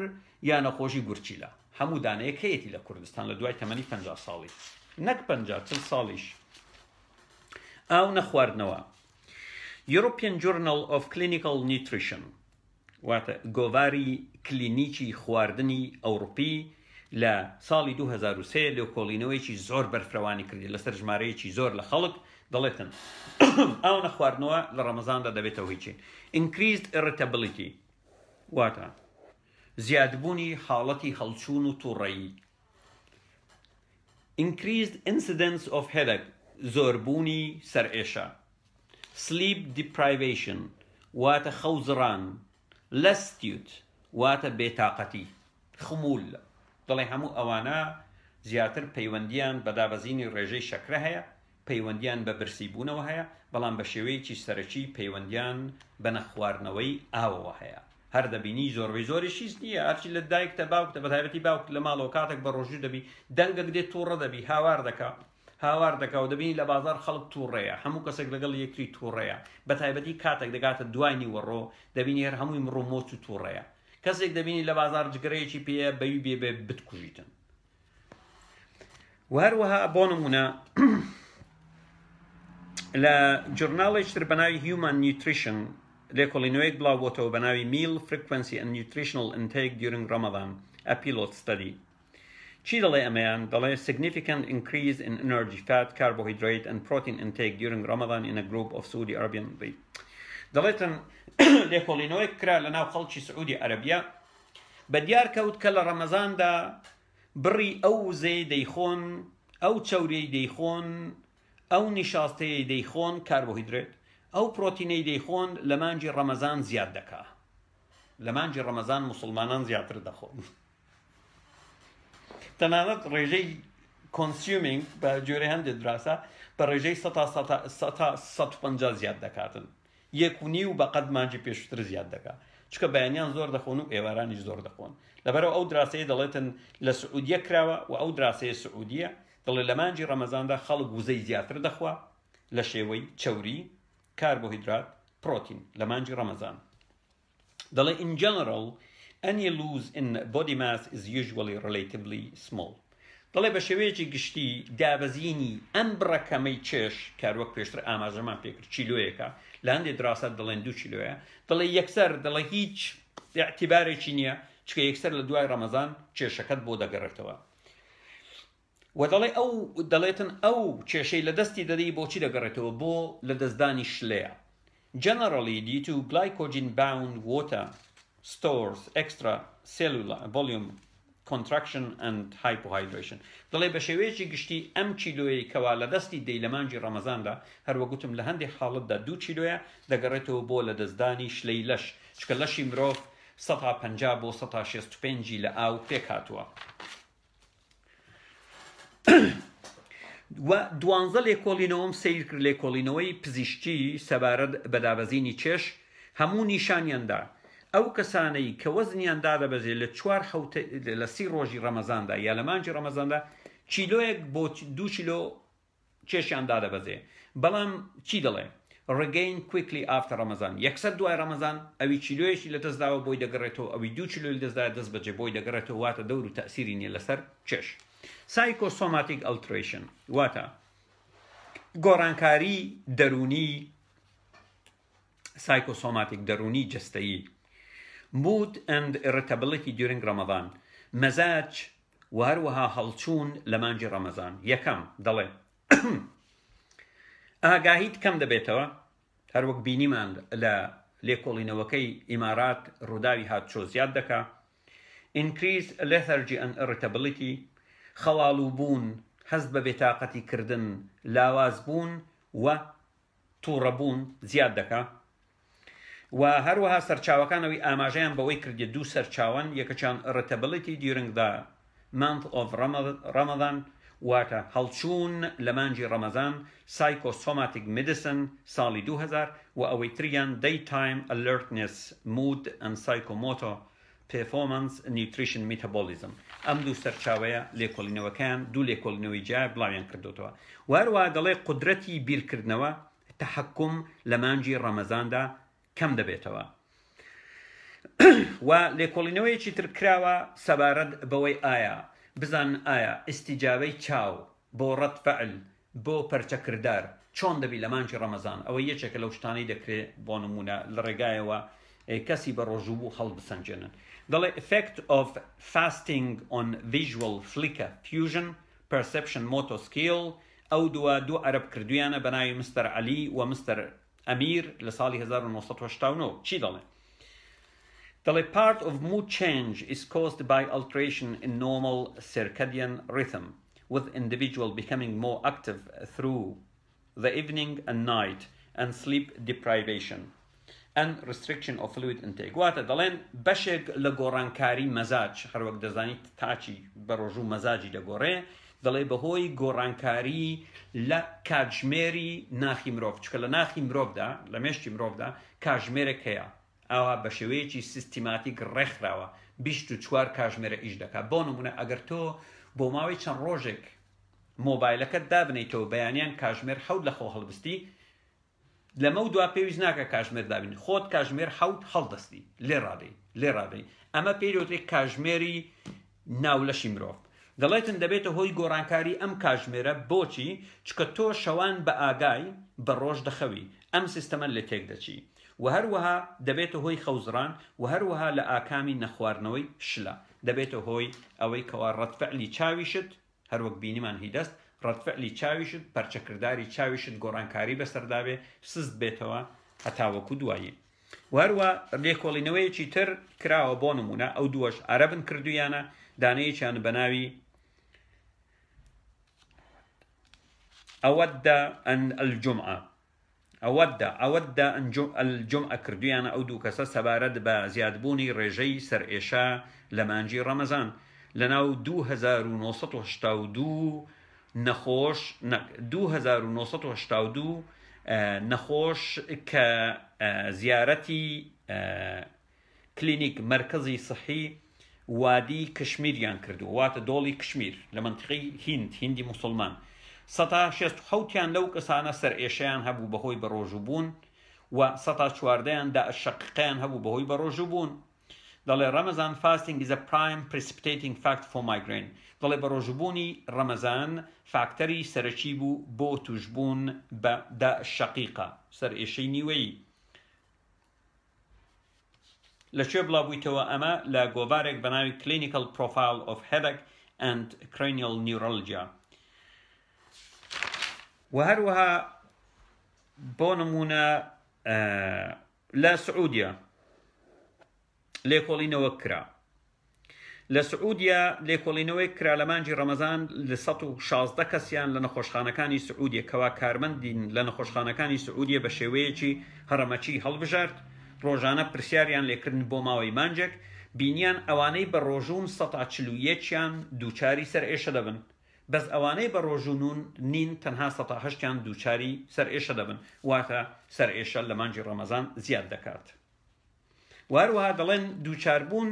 یا نەخۆشی گورچیلە هەموو دانەیەک هەیەی لە کوردستان لە دوای تەمەنی 50 ساڵی نەک 50 ساڵیش ئاو نەخواردنەوە European Journal of Clinical Nutrition واتە گۆڤاری کلینیکی خواردنی ئەوروپی لە ساڵی 2003 لێکۆڵینەوەیکی زۆر بەرفرەوانی کردی لەسەر ژمارەیەکی زۆر لە خەڵک دەڵێتن ئاو نەخواردنەوە لە ڕەمەزاندا دەبێتەوە هیچی increased irritability واتە زیادبوونی حاڵەتی هەڵچوون و تووڕەیی increased incidence of headache زۆربوونی سەرئێشە sleep deprivation واتە خەوزڕان لەستیوت واتە بێتاقەتی خمول دەڵێ هەموو ئەوانە زیاتر پەیوەندیان بە دابەزینی ڕێژەی شەکرە هەیە پەیوەندیان بە برسیبوونەوە هەیە بەڵام بە شێوەیەکی سەرەکی پەیوەندیان بە نەخواردنەوەی ئاوەوە هەیە هەر دەبینی زۆربەی زۆریشیش نییە هەرچی لە دایکتە باوکتە بە تایبەتی باوک لە ماڵەوە کاتێک بە ڕۆژوو دەبی دەنگەک دێت تووڕە دەبی هاوار دەکا و دەبینی لە بازار خەڵک تووڕەیە هەموو کەسێک لەگەڵ یەکتری تووڕەیە بە تایبەتی کاتێک دەگاتە دوای نیوەڕۆ دەبینی هەر هەمووی مڕۆ مۆچ و تووڕەیە کەسێک دەبینی لە بازار جگەرەیەکی پێە بەوی بێ بتکوژیتن و هەروەها بۆ نمونە لە جورناڵێکتر بەناوی Human Nutrition لێکۆڵینەوەیەک بڵاوبۆتەوە بەناوی Meal Frequency and Nutritional Intake During Ramadan a Pilot Study چی دەڵێ ئەمەیان دەڵێ significant increase in energy fat carbohydrate and protein intake during Ramadan in a group of Saudi Arabian دەڵێتن لێکۆڵینەوەیەک کرا لە ناو خەڵکی سعودی عەرەبیە بە دیار کەوت کە لە ڕەمەزاندا بڕی ئەو وزەی دەیخۆن ئەو چەورەی دەیخۆن ئەو نیشاستەیە دەیخۆن کاربۆهیدرێت ئەو پرۆتینەی دەیخۆن لە مانجی ڕەمەزان زیاد دەکا لە مانجی ڕەمەزان مسلمانان زیاتر دەخۆن تەنانەت ڕێژەی consuming بە جۆرە هەندێک دراسە بە ڕێژەی 150 زیاد دەکاتن 1.5 بە قەت مانجی پێشتر زیاد دەکات چکە بەیانیان زۆر دەخۆن و ئێوارانیش زۆر دەخۆن لەبەرەوە ئەو دراسەیە دەڵێتن لە سعودیە کراوە و ئەو دراسەیە سعودیە دەڵێ لە مانجی ڕەمەزاندا خەڵک وزەی زیاتر دەخوا لە شێوەی چەوری کاربۆهیدرات پرۆتین لە مانجی ڕەمەزان دەڵێ in general any loss in body mass is usually relatively small دەڵێ بە شێوەیەکی گشتی دابەزینی ئەم بڕەکەمەی چێش کاروەک پێشتر ئاماژەمان پێکرد چیلۆیەکە لە هەندێک دراسات دەڵێن 2 کیلۆیە دەڵێ یەکسەر دەڵێ هیچ اعتیبارێکی نییە چکە یەکسەر لە دوای ڕەمەزان کێشەکەت بۆ دەگەڕێتەوە و دەڵێ ئەو دەڵێتن ئەو کێشەی لە دەستی دەدەی بۆچی دەگەڕێتەوە بۆ لە دەستدانی شلەیە generally due to glycogen bound water stores extra cellular volume contraction and hypohydration دەڵێ بە شێوەیەکی گشتی ئەم چیلۆی کەوا لە دەستی دەی لە مانجی ڕەمەزاندا هەروەگوتم لە هەندێک حاڵتدا 2 کیلۆیە دەگەڕێتەوە بۆ لە دەستدانی شلەی لەش چکە لەشی مرۆڤ 150 بۆ 165 لە ئاو پێک هاتووە و 12 لێکۆڵینەوەم سیر کرد لێکۆڵینەوەی پزیشکی سەبارەت بە دابەزینی چێش هەموو نیشانیاندا ئەو کەسانەی کە وەزنیاندا دەبەزێت لە 30 ڕۆژی ڕەمەزاندا یا لە مانجی ڕەمەزاندا چیلۆیەک بۆ 2 کیلۆ چێشیاندا دەبەزێ بەڵام چی دەڵێ regain quickly after ڕەمەزان یەکسەر دوای ڕەمەزان ئەوی چیلۆیەکی لە دەستداوە بۆی دەگەڕێتەوە ئەوی 2 کیلۆ لە دەستدا دەست بەجێ بۆی دەگەڕێتەوە واتە دەور و تەئسیری نیە لەسەر چێش psychosomatic alteration واتە گۆڕانکاری دەرونی psychosomatic دەرونی جەستەیی mood and irritability during Ramadan مەزاج و هەروەها هەڵچوون لە مانجی ڕەمەزان یەکەم دەڵێ ئاگاهیت کەم دەبێتەوە هەروەک بینیمان لە لێکۆڵینەوەکەی ئیمارات ڕووداوی هاتچۆ زیاد دەکا increase lethargy and irritability خەواڵوبوون هەست بە بێتاقەتی کردن لاوازبوون و تووڕەبوون زیاد دەکا و هەروەها سەرچاوەکانەوەی ئاماژەیان بەوەی کردێت 2 سەرچاوان یەکەچیان irritability during the month of Ramadan واتە هەڵچوون لە مانجی ڕەمەزان psychosomatic medicine ساڵی 2000 و ئەوەی تریان daytime alertness mood and psychomotor performance nutrition metabolism ئەم 2 سەرچاوەیە لێکۆڵینەوەکان 2 لێکۆڵینەوەی جا بڵاویان کردوتەوە و هەروەها دەڵێ قودرەتی بیرکردنەوە تەحەکوم لە مانجی ڕەمەزاندا کەم دەبێتەوە و لێکۆڵینەوەیەکی تر کراوە سەبارەت بەوەی ئایا بزان ئایا ئیستیجابەی چاو بۆ ڕەتفەعل بۆ پەرچەکردار چۆن دەبی لە مانجی ڕەمەزان ئەوە یەکێکە لەو شتانەی دەکرێت بۆ نمونە لە ڕێگایەوە کەسی بە ڕۆژوو هەڵ بسەنجێنن دەڵێ effect of fasting on visual flicker fusion perception motor skill ئەو دوو عەرەب کردویانە بە ناوی مستەر عەلی و مستەر ئەمیر لە ساڵی 1989 چی دەڵێ دەڵێ part of mood change is caused by alteration in normal circadian rhythm with individual becoming more active through the evening and night and sleep deprivation and restriction of fluid intake واتە دەڵێن بەشێک لە گۆڕانکاری مەزاج هەروەک دەزانیت تاچی بە ڕۆژوو مەزاجی دەگۆڕێ دەڵێ بەهۆی گۆڕانکاری لە کاتژمێری ناخی مرۆڤ چکە لە ناخی مرۆڤدا لە مێشتی مرۆڤدا کاتژمێرێک هەیە ئەوە بە شێوەیەکی سیستیماتیک ڕێکخراوە 24 کاتژمێرە ئیش دەکات بۆ نمونە ئەگەر تۆ بۆ ماوەی چەند ڕۆژێک مۆبایلەکەت دابنیتەوە بەیانیان کاتژمێر 7 لە خۆ هەڵبستی لەمە و دوا پێویست ناکە کاتژمێر دابین خۆت کاتژمێر 7 هەڵدەستی لێ ڕادەی ئەمە پێی کاتژمێری ناولەشی مرۆڤ دەڵێتن دەبێتە هۆی گۆڕانکاری ئەم کاتژمێرە بۆچی چکە تۆ شەوان بە ئاگای بە ڕۆژ دەخەوی ئەم سیستەمە لە تێک دەچی و هەروەها دەبێتە هۆی خەوزران و هەروەها لە ئاکامی نەخواردنەوەی شلە دەبێتە هۆی ئەوەی کەوا ڕەتفەعلی چاویشت هەروەک بینیمان هیدەست ڕەتفەعلی چاویشت پەرچەکرداری چاویشت گۆڕانکاری بەسەردابێ سست بێتەوە هەتاوەکو دوایی و هەروە لێکۆڵینەوەیەکی تر کراوە بۆ نمونە ئەو دووەش عەرەبن کردویانە دانەیەکیان بە ناوی أود أن الجمعة أود أن الجمعة كردويانا أو دو كسا سبارد با زيادبوني رجي سر إشاء لمانجي رمضان لناو 2982 نەخۆش 2982 نەخۆش کە زیارەتی کلینیک مرکزی صحی وادی کشمیریان کردو واتە دۆڵی کشمیر لە منطقەی هیندی مسلمان 167یان لەو کەسانە سەر ئێشەیان هەبوو بەهۆی بەڕۆژووبوون و 114یان داعشەقیقیان هەبوو بەهۆی بەڕۆژووبوون. دەڵێ Ramadan fasting is a prime precipitating factor for migraine. دەڵێ بەڕۆژووبوونی ڕەمەزان فاکتەری سەرەکی بوو بۆ توشبوون بە داعشەقیقە سەر ئێشەی نیوەیی. لەکوێ بڵاوبوویتەوە ئەمە لە گۆڤارێک بە ناوی Clinical Profile of Headache and Cranial Neuralgia. و هەروەها بۆ نمونە لە سعودیا لێکۆڵینەوە کرا لە سعودیا لێکۆڵینەوەی کرا لە مانجی ڕەمەزان لە 116 کەسیان لە نەخۆشخانەکانی سعودیە کەوا کارمەندین لە نەخۆشخانەکانی سعودیە بە شێوەیەکی هەڕەمەچی هەڵبژارد ڕۆژانە پرسیاریان لێکردن بۆ ماوەی مانجێک بینیان ئەوانەی بە ڕۆژوون 141یان دووچاری سەر ئێشە دەبن بەس ئەوانەی بە ڕۆژوون نین تەنها 108یان دووچاری سەر ئێشە دەبن واتە سەر ئێشە لە مانجی ڕەمەزان زیاد دەکات. وهروەها دەڵێن دووچاربوون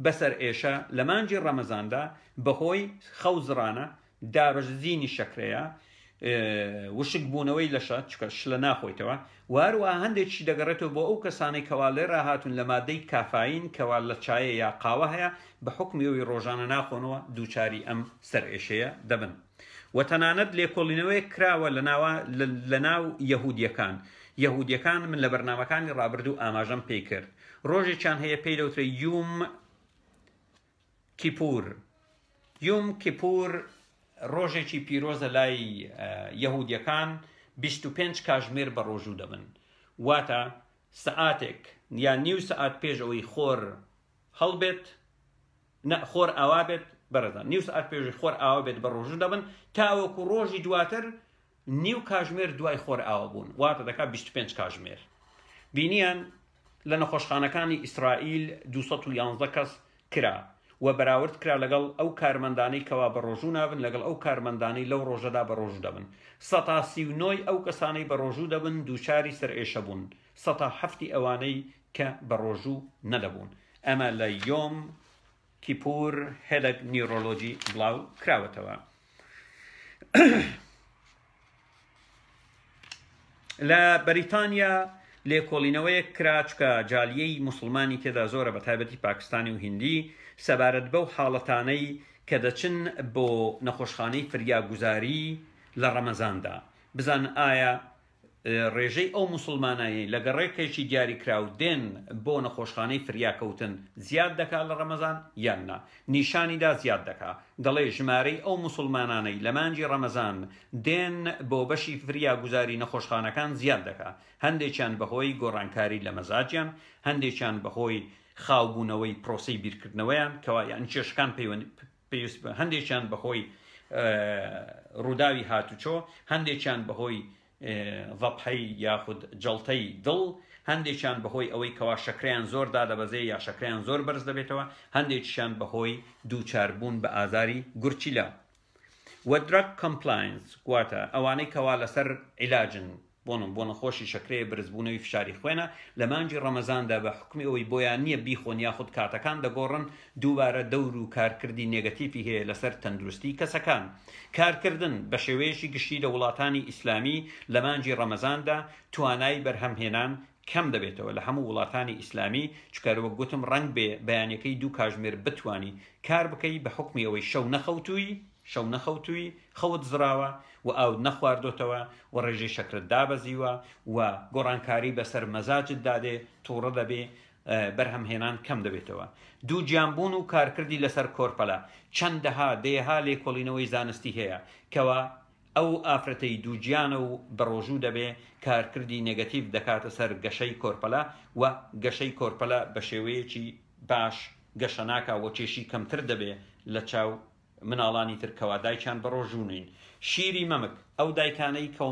بەسەر ئێشە لە مانجی ڕەمەزاندا بەهۆی خەوزڕانە دابەشزینی شەکرەیە وشک بوونەوەی لەشە چکە شلە ناخۆیتەوە وهروەها هەندێکی دەگەڕێتەوە بۆ ئەو کەسانەی کەوا لێ ڕاهاتون لە مادەی کافاین کەوا لە چایە یا قاوە هەیە بە حکمیەوەی ڕۆژانە ناخۆنەوە دووچاری ئەم سەر ئێشەیە دەبن. و تەنانەت لێکۆڵینەوەی کراوە لە ناو یەهودیەکان من لە بەرنامەکانی ڕابردوو ئاماژەم پێی کرد. ڕۆژێکیان هەیە پێی دەوترێ یوم کیپور ڕۆژێکی پیرۆزە لای یەهودیەکان 25 کاتژمێر بە ڕۆژوو دەبن واتە سەعاتێک یان نیو سەعات پێش ئەوەی خۆر هەڵبێت خۆر ئاوا بێت بەرەدا نیو سەعات پێش خۆر ئاوا بێت بە ڕۆژوو دەبن تاوەکو ڕۆژی دواتر نیو کاتژمێر دوای خۆر ئاوا بوون واتە دەکات 25 کاتژمێر. بینیان لە نەخۆشخانەکانی ئیسرائیل 211 کەس کرا و بەراورد کرا لەگەڵ ئەو کارمەندانەی کەوا بە ڕۆژوو نابن لەگەڵ ئەو کارمەندانەی لەو ڕۆژەدا بە ڕۆژوو دەبن. 139 ئەو کەسانەی بە ڕۆژوو دەبن دووچاری سەر ئێشە بوون 107 ئەوانەی کە بە ڕۆژوو نەدەبوون. ئەمە لە یۆم کیپور هێدەک نیورۆلۆجی بڵاو کراوەتەوە. لە بەریتانیا لێکۆڵینەوەیەک کرا چکە جالیەی موسڵمانی تێدا زۆرە بە تایبەتی پاکستانی و هیندی سەبارەت بەو حاڵەتانەی کە دەچن بۆ نەخۆشخانەی فریاگوزاری لە ڕەمەزاندا بزان ئایا ڕێژەی ئەو موسڵمانایی لە گەڕێکێکی دیاری کراو دێن بۆ نەخۆشخانەی فریاکەوتن زیاد دەکات لە ڕەمەزان یان نا نیشانیدا زیاد دەکات. دەڵێ ژمارەی ئەو موسڵمانانەی لە مانجی ڕەمەزان دێن بۆ بەشی فریاگوزاری نەخۆشخانەکان زیاد دەکات. هەندێکیان بەهۆی گۆڕانکاری لە مەزاجیان هەندێکیان بەهۆی خاوبوونەوەی پرۆسەی بیرکردنەوەیان کەوا یان کێشەکان پێویست هەندێکیان بەهۆی ڕووداوی هاتوچۆ هەندێکیان بەهۆی ضەبحەی یاخود جەڵتەی دڵ هەندێکیان بەهۆی ئەوەی کەوا شەکرەیان زۆر دادەبەزێ یا شەکرەیان زۆر بەرز دەبێتەوە هەندێکیان بەهۆی دووچاربوون بە ئازاری گورچیلە. و درەگ کۆمپلاینس واتە ئەوانەی کەوا لەسەر عیلاجن بۆ نەخۆشی شەکرەیە برزبوونەوەی فشاری خوێنە لە مانجی ڕەمەزاندا بە حکمی ئەوەی بۆیان نییە بیخۆن یاخود کاتەکان دەگۆڕن دووبارە دەور و کارکردی نێگەتیفی هەیە لەسەر تەندروستی کەسەکان. کارکردن بە شێوەیەشی گشتی لە وڵاتانی ئیسلامی لە مانجی ڕەمەزاندا توانای بەرهەمهێنان کەم دەبێتەوە لە هەموو وڵاتانی ئیسلامی چکارەوە گوتم ڕەنگ بێ بەیانەکەی 2 کاتژمێر بتوانی کار بکەی بە حکمی ئەوەی شەو نەخەوتووی خەوت زراوە و ئاو نەخواردۆتەوە و ڕێژەی شەکرت دابەزیوە و گۆڕانکاری بەسەر مەزاجت دادێ تووڕە دەبێ بەرهەمهێنان کەم دەبێتەوە. دوو جیانبوون و کارکردی لەسەر کۆرپەلا چەندەها دێها لێکۆڵینەوەی زانستی هەیە کەوا ئەو ئافرەتەی دووجیانە و بەڕۆژوو دەبێ کارکردی نێگەتیڤ دەکاتە سەر گەشەی کۆرپەلا و گەشەی کۆرپەلا بە شێوەیەکی باش گەشە ناکا و کێشی کەمتر دەبێ لە چاو مناڵانی ترکەوا دایکیان بەڕۆژوونین. شیری مەمک ئەو دایکانەی کە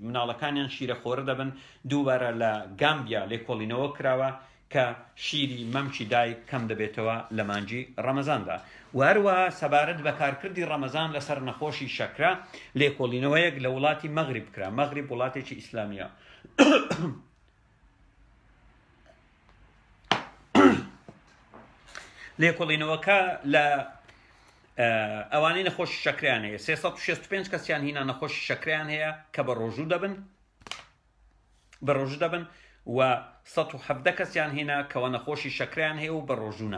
مناڵەکانیان شیرە خۆرە دەبن دووبارە لە گامبیا لێکۆڵینەوە کراوە کە شیری مەمچی دایک کەم دەبێتەوە لە مانجی ڕەمەزاندا و هەروەها سەبارەت بە کارکردی ڕەمەزان لەسەر نەخۆشی شەکرا لێکۆڵینەوەیەک لە وڵاتی مەغریب کرا. مەغریب وڵاتێکی ئیسلامیە. لێکۆڵینەوەکە لە ئەوانەی نەخۆشی شەکریان هەیە 365 کەسیان هینا نەخۆشی شەکریان هەیە کە بە ڕۆژوو دەبن و 117 کەسیان هێنا کەەوە نەخۆشی شەکریان هەیە و بە ڕۆژوو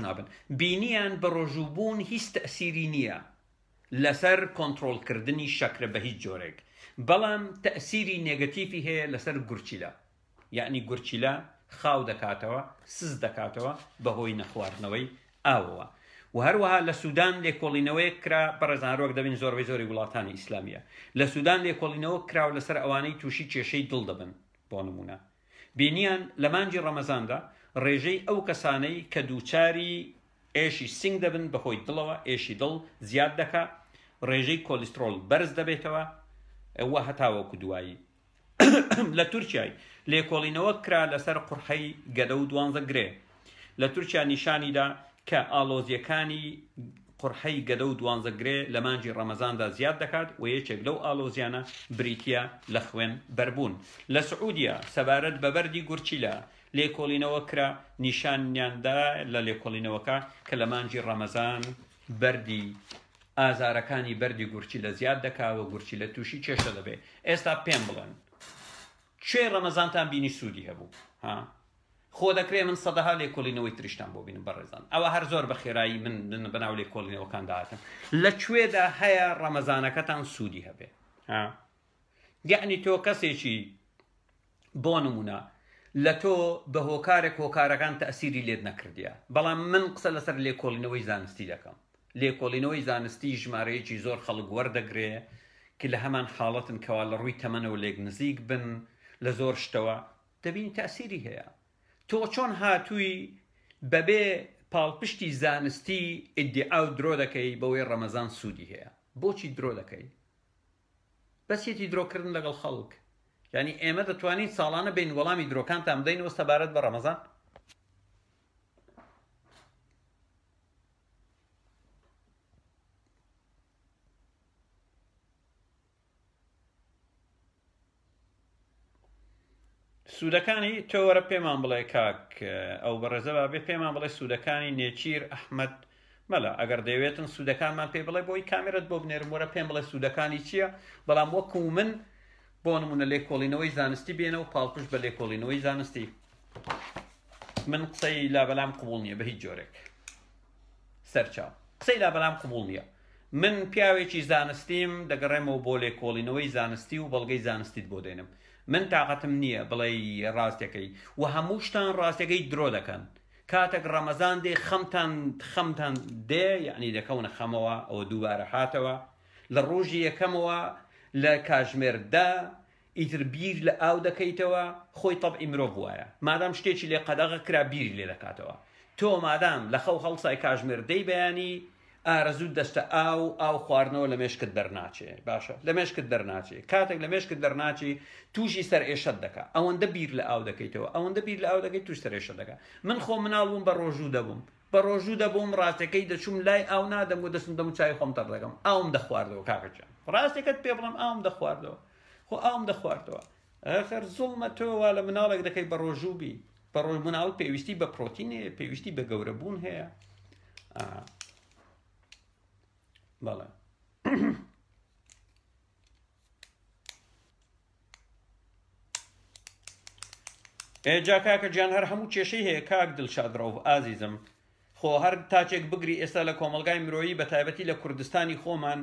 نابن. بینیان بە ڕۆژووبوون هیچ تەئسیری نییە لەسەر کۆنتڕۆڵکردنی شەکرە بە هیچ جۆرێک، بەڵام تەئسیری نێگەتیفی هەیە لەسەر گورچیلە، یعنی گورچیلە خاو دەکاتەوە، سز دەکاتەوە بەهۆی نەخواردنەوەی ئاوەوە. و هەروەها لە سوودان لێکۆڵینەوەیەک کرا، بەڕێزانەرۆک دەبین زۆربەی زۆری وڵاتانی ئیسلامیە، لە سوودان لێکۆڵینەوە کراوە لەسەر ئەوانەی تووشی کێشەی دڵ دەبن. بۆ نمونە بینیان لە مانجی ڕەمەزاندا ڕێژەی ئەو کەسانەی کە دووچاری ئێشی سنگ دەبن بەهۆی دڵەوە، ئێشی دڵ زیاد دەکات، ڕێژەی کۆلیسترۆل بەرز دەبێتەوە، ئەوە هەتاوەکو دوایی. لە تورکیای لێکۆڵینەوە کرا لەسەر قورحەی گەدە و 12 گرێ. لە تورکیا نیشانیدا کە ئالۆزیەکانی قورحەی گەدە و 12 گرێ لە مانجی ڕەمەزاندا زیاد دەکات و یەکێک لەو ئالۆزیانە بریتیە لە خوێن بەربوون. لە سعودیا سەبارەت بە بەردی گورچیلە لێکۆڵینەوە کرا، نیشانیاندا لە لێکۆڵینەوەکە کە لە مانجی ڕەمەزان بەردی ئازارەکانی بەردی گورچیلە زیاد دەکاوە، گورچیلە تووشی کێشە دەبێت. ئێستا پێم بڵێن کوێ ڕەمەزانتان بینی سوودی هەبوو؟ خۆ دەکرێ من سەدەها لێکۆڵینەوەی تریشتان بۆ بینم بەڕێزان، ئەوە هەر زۆر بە خێرایی من بەناو لێکۆڵینەوەکان داهاتم. لەکوێدا هەیە ڕەمەزانەکەتان سوودی هەبێ؟ یعنی تۆ کەسێکی بۆ نمونە لە تۆ بە هۆکارەکان تەئسیری لێت نەکردیە، بەڵام من قسە لەسەر لێکۆڵینەوەی زانستی دەکەم. لێکۆڵینەوەی زانستی ژمارەیەکی زۆر خەڵک وەردەگرێ کە لە هەمان حاڵەتن کەوا لە ڕووی تەمەنەوە لێک نزیک بن لە زۆر شتەوە، دەبین تەئسیری هەیە. تۆ چۆن هاتووی بەبێ پاڵپشتی زانستی ئیدعا و درۆ دەکەی بەوەی ڕەمەزان سوودی هەیە؟ بۆچی درۆ دەکەی؟ بەسیەتی درۆکردن لەگەڵ خەڵک. یعنی ئێمە دەتوانین ساڵانە بین وەڵامی درۆکانتان بدەینەوە سەبارەت بە ڕەمەزان؟ سوودەکانی تۆ وەرە پێمان بڵێ کاک ئەو بەڕێزە بێ پێمان بڵێ سوودەکانی نێچیر ئەحمەد مەلا ئەگەر دەیەوێتن سوودەکانمان پێ بڵێ بۆی کامێرەت بۆ بنێرم وەرە پێم بڵێ سوودەکانی چییە، بەڵام وەکو من بۆ نمونە لێکۆڵینەوەی زانستی بێنەوە پاڵپشت بە لێکۆڵینەوەی زانستی. من قسەی لابەلام قبوڵ نییە بە هیچ جۆرێک، سەرچاو قسەی لابەلام قبوڵ نییە. من پیاوێکی زانستیم دەگەڕێمەوە بۆ لێکۆڵینەوەی زانستی و بەڵگەی زانستیت بۆ دێنم. من تااقەتم نییە بڵێ ڕاستەکەی و هەموو شتان ڕاستەکەی درۆ دەکەن. کاتێک ڕەمەزان دێ خەمتان دێ، یعنی دەکەونە خەمەوە، ئەوە دووبارە هاتەوە لە ڕۆژی یەکەمەوە لە کاژمێردا ئیتر بیر لە ئاو دەکەیتەوە. خۆی تەبعی مرۆڤ وایە، مادام شتێکی لێ قەدەغە کرا بیری لێ دەکاتەوە. تۆ مادام لە خەو هەڵسای کاژمێر دەی بەیانی ئارەزوو دەستە ئاو خواردنەوە لە مێشکت دەرناچێ، باشە لە مێشکت دەرناچێ. کاتێک لە مێشکت دەرناچی تووشی سەر ئێشەت دەکا، ئەوەندە بیر لە ئاو دەکەیتەوە، ئەوەندە بیر لە ئاو دەکەیت توش سەر ئێشە دەکا. من خۆ مناڵ بووم بە ڕۆژوو دەبووم ڕاستەکەی دەچووم لای ئاو نادەم و دەستم دەم و چای خۆم تەڕ دەکەم، ئاوم دەخواردەوە. کاکەجان ڕاستێکت پێ بڵم ئاوم دەخواردەوە، خۆ ئاوم دەخواردەوە. ئەخر زوڵمە تۆوا لە مناڵێک دەکەی بە ڕۆژوو بی، بە ڕۆژ مناڵ پێویستی بە پرۆتین هەیە، پێویستی بە گەورەبوون هەیە. بەڵێ ئێجا کاکە گیان هەر هەموو کێشەی هەیە کاک دڵشادڕەوف ئازیزم. خۆ هەر تاچێک بگری ئێستا لە کۆمەلگای مرۆیی بە تایبەتی لە کوردستانی خۆمان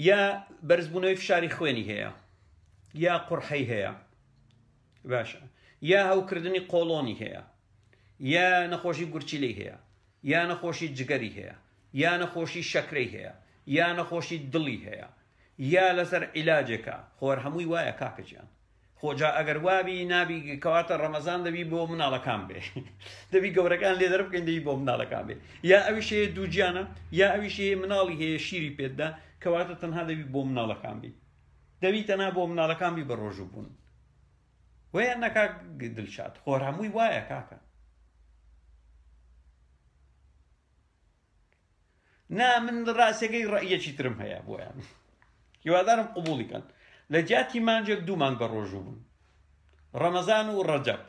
یا بەرزبوونەوەی فشاری خوێنی هەیە، یا قورحەی هەیە، باشە، یا هەوکردنی قۆڵۆنی هەیە، یا نەخۆشی گورچیلەی هەیە، یا نەخۆشی جگەری هەیە، یا نەخۆشی شەکرەی هەیە، یا نەخۆشی دڵی هەیە، یا لەسەر عیلاجێکە. خۆر هەمووی وایە کاکەجیان. خۆجا ئەگەر وابی نابی کەواتە ڕەمەزان دەبی بۆ مناڵەکان بێ، دەبی گەورەکان لێ دەربکەین دەبی بۆ مناڵەکان بێ، یا ئەویش هەیە دووجیانە، یا ئەویش هەیە مناڵی هەیە شیری پێتدا کەواتە تەنها دەبی بۆ مناڵەکان بی، دەبی تەنها بۆ مناڵەکان بی بە ڕۆژوو بوون. وەیە نەکاک دڵشاد خۆر هەمووی وایە کاکە نا من ڕاستەکەی ڕەئیەکی ترم هەیە بۆیان هیوادارم قبوڵیکەن لە جیاتی مانجێک 2 مانگ بە ڕۆژوو بوون ڕەمەزان و ڕەجەب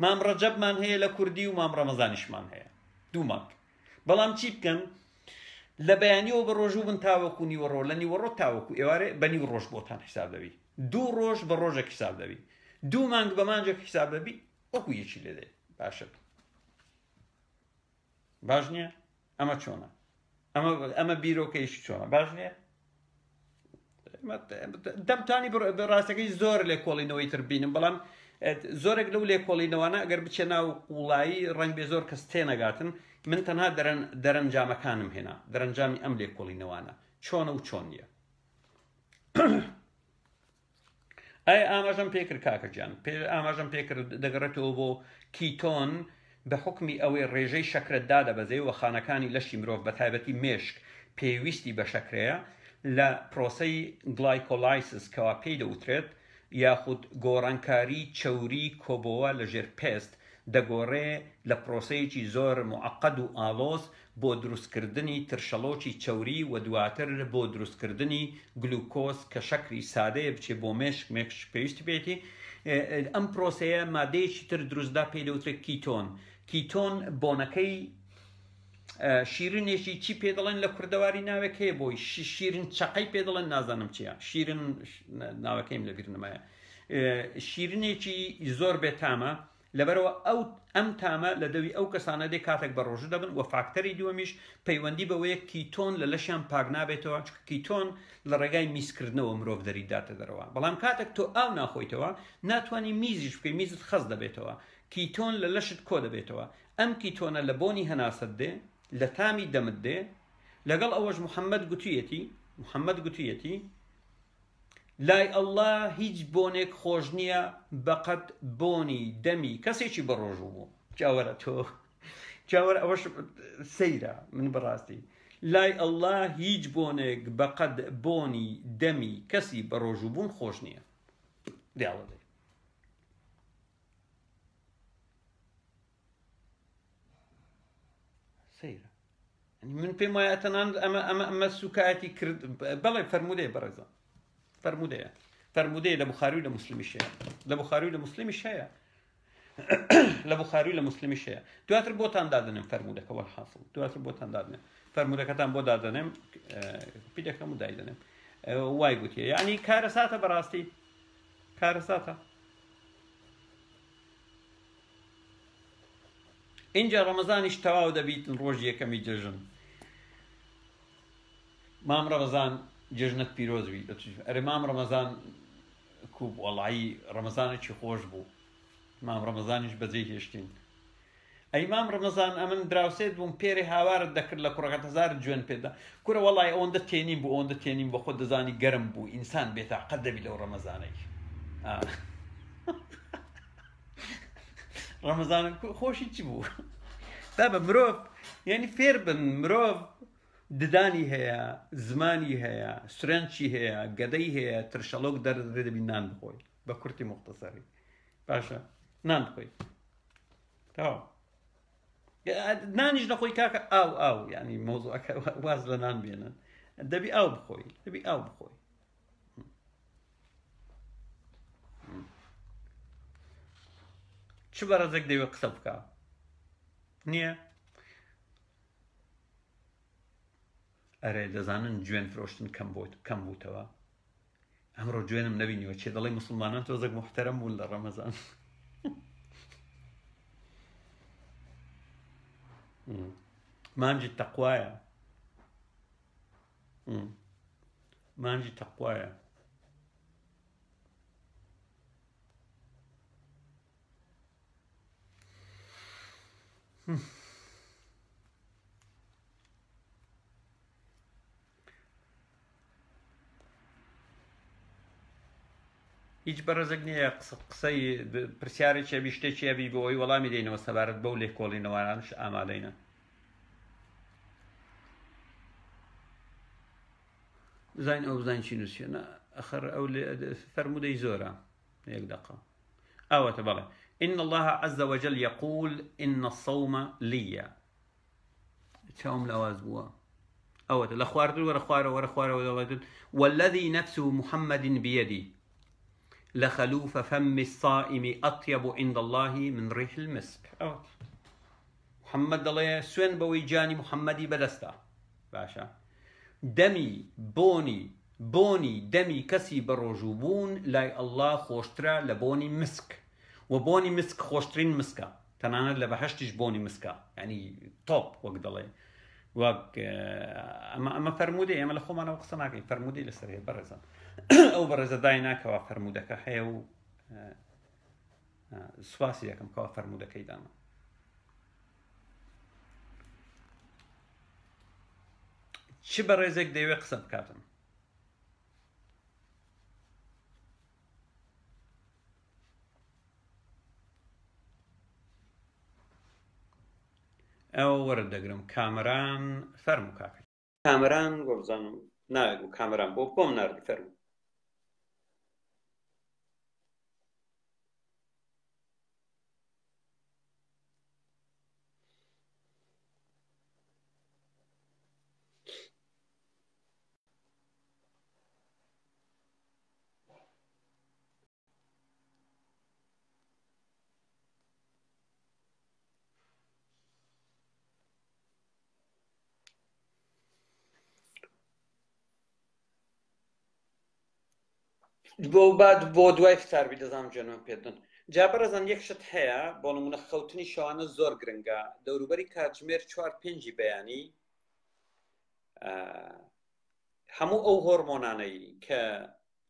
مام ڕەجەبمان هەیە لە کوردی و مام ڕەمەزانیشمان هەیە 2 مانگ بەڵام چی بکەن لە بەیانیەوە بە ڕۆژوو بن تاوەکو نیوەڕۆ لە نیوەڕۆ تاوەکو ئێوارێ بە نیو ڕۆژ بۆتان حیساب دەبی 2 ڕۆژ بە ڕۆژێک حیساب دەبی 2 مانگ بە مانجێک حیساب دەبی وەکو یەکی لێدێ باشە باش نییە ئەمە چۆنە ئەمە بیرۆکەیشی چۆنە باش نییە دەمتانی ڕاستەکەی زۆر لێ کۆڵینەوەی تر بینم بەڵام زۆرێک لەو لێ کۆڵینەوەانە ئەگەر بچێ ناو قوڵایی ڕەنگ بێ زۆر کەس تێنەگاتن من تەنها دەرەنجامەکانم هێنا دەرەنجامی ئەم لێ کۆڵینەوانە چۆنە و چۆن نییە ئایا ئاماژەم پێکرد کاکەجان ئاماژەم پێکرد دەگەڕێتەوە بۆ کیتۆن بە حکمی ئەوەی ڕێژەی شەکرت دادەبەزێ و خانەکانی لەشی مرۆڤ بە تایبەتی مێشک پێویستی بە شەکرەیە لە پرۆسەی گلایکۆلایسس کەوا پێی دەوترێت یاخود گۆڕانکاری چەوری کۆبەوە لە ژێر پێست دەگۆڕێ لە پرۆسەیەکی زۆر معقەد و ئاڵۆز بۆ دروستکردنی ترشەڵۆکی چەوری و دواتر بۆ دروستکردنی گلوکۆز کە شەکری سادەیە بچێ بۆ مێشک پێویستی بێتی ئەم پرۆسەیە مادەیەکی تر دروستدا پێی دەوترێت کیتۆن بۆنەکەی شیرینێکی چی پێ دەڵێن لە کوردەواری ناوێک هەیە بۆی شیرین چقەی پێ دەڵێن نازانم چییە شیرین ناوەکەیم لەبیر نمایە شیرینێکی زۆر بێتامە لەبەرەوە ئەم تامە لە دەوی ئەو کەسانە دێ کاتێک بە ڕۆژوو دەبن و فاکتەری دووەمیش پەیوەندی بەوەیە کیتۆن لە لەشیان پاک نابێتەوە کیتۆن لە ڕێگای میزکردنەوە مرۆڤ دەری داتە دەرەوە بەڵام کاتێک تۆ ئاو ناخۆیتەوە ناتوانانی میزیش بکەی میزت خەز دەبێتەوە کیتۆن لە لەشت کۆ دەبێتەوە ئەم کیتۆنە لە بۆنی هەناسەت دێ لە تامی دەمت دێ لەگەڵ ئەوەش محەممەد گوتویەتی لای ئەڵڵا هیچ بۆنێک خۆش نییە بەقەت بۆنی دەمی کەسێکی بە ڕۆژوو بوو چاوەرە تۆ چاوەرە ئەوەش سەیرە من بەڕاستی لای ئەڵڵا هیچ بۆنێک بەقەت بۆنی دەمی کەسی بە ڕۆژوو بوون خۆش نییە دیاڵە دێ سەیرە من پێم وایە تەنان ئەمە سوکایەتی کرد بەڵێ فەرمودەیە بەڕێزە فەرمودەیە لە بوخاری و لە موسلیمیش هەیە لە بوخاری و لە موسلیمیش هەیە لە بوخاری و لە موسلیمیش هەیە دواتر بۆتان دادنێم فەرمودەکە وەڵحاصڵ دواتر بۆتان دادنێم فەرمودەکەتان بۆ دادەنێم پیدەکەم و دایدەنێم وای گوتیە یعنی کارە ساتە بەڕاستی کارە ساتە اینجا ڕەمەزانیش تەواو دەبیتن ڕۆژی یەکەمی جژن مام ڕەمەزان جژنت پیرۆزوی ئەرێ مام ڕەمەزان کوب وەڵایی ڕەمەزانێکی خۆش بوو مام ڕەمەزانیش بەجێ هێشتین ئەی مام ڕەمەزان ئەمن دراوسێت بووم پێری هاوارت دەکرد لە کوڕەکەت هەزار جوێن پێدا کورە وەڵی ئەوەندە تێنیم بوو ئەوەندە تێنیم بە خۆت دەزانی گەرم بوو ئینسان بێتاقەت دەبی لەو ڕەمەزانەی ڕەمەزان خۆشی چی بوو تا بە مرۆڤ یعنی فێر بن مرۆڤ ددانی هەیە زمانی هەیە سرەنچی هەیە گەدەی هەیە ترشەڵۆک دەردەبی نان بخۆی بە کورتی مختصری باشە نان بخۆی تەواو نانیش نەخۆی کاکە ئاو یعنی مۆزوعەکە واز لە نان بێنن دەبی ئاو بخۆی چ بەڕێزێک دەوێت قسە بکە نییە ئەرێ دەزانن جوێن فرۆشتن کەم بووتەوە ئەمڕۆ جوێنم نەبینیوە چێ دەڵی موسڵمانان تۆزێک محتەرەم بوون لە ڕەمەزان مانجی تەقوایە هیچ بەڕێزێک نییە قسەی پرسیارێکی هەبی شتێکی هەبی بۆ ئەوی وەڵامی دێنەوە سەبارەت بەو لێکۆڵینەوەیانش ئامادەینە بزانین ئەو بزانین چی نووسیە ئەخەر ئەو فەرمودەی زۆرە یەک دەقە أو تبالي إن الله عز وجل يقول إن الصوم لي شاوم الأواز بوا أو الأخوار ورا والذي نفس محمد بيدي لخلوف فم الصائم أطيب عند الله من ريح المسك أو محمد الله سوين بوي جاني محمدي بدستا باشا دمي بوني دمي كسي بروجوبون لاي الله خوشترا لبوني مسك وبوني مسك خوشترين مسكا تنانا لبحشتش بوني مسكا يعني توب وقت الله وق اما فرمودي اما لخو انا وقصناكي فرمودي لسري برزا او برزا دايناك وفرمودك حيو سواسي كم كوا فرمودك يدانا چی برزك ديوي قصب كاتم او ورد دقرم كامران فرمو كاكي كامران قبزانو ناقو كامران بوم ناردي فرمو بۆ بعد بۆ دوای فتاربی دەزانم جێنەوە پێدن جا بەڕێزان یەکشت هەیە بۆ نمونە خەوتنی شەوانە زۆر گرنگە دەوروبەری کاتژمێر 4-5 بەیانی هەموو ئەو هۆرمۆنانەی کە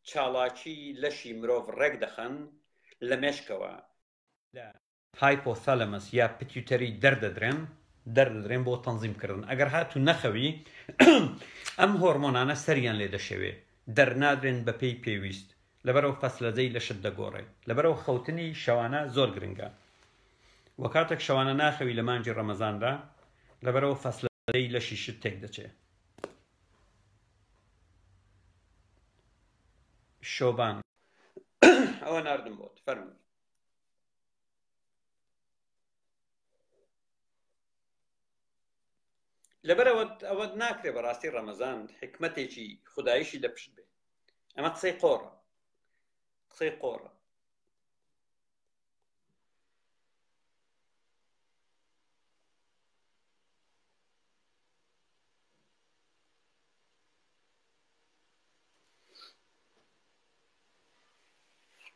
چاڵاکی لەشی مرۆڤ ڕێک دەخەن لە مێشکەوە لە هایپۆثەلەمەس یا پتیوتەری دەردەدرێن بۆ تەنزیمکردن ئەگەر هاتوو نەخەوی ئەم هۆرمۆنانە سەریان لێ دەشەوێ دەرنادرێن بە پێی پێویست لەبەرەوە فەسلەزەی لەشت دەگۆڕێ لەبەرەوە خەوتنی شەوانە زۆر گرنگە وە کاتێک شەوانە ناخەوی لە مانجی ڕەمەزاندا لەبەرەوە فەسلەزەی لەشی شت تێک دەچێ شۆبان ئەوە ناردم بۆت فەرمووی لەبەرەوە ئەوە ناکرێ بەڕاستی ڕەمەزان حکمەتێکی خوداییشی لە پشت بێ ئەمە قسەی قۆڕە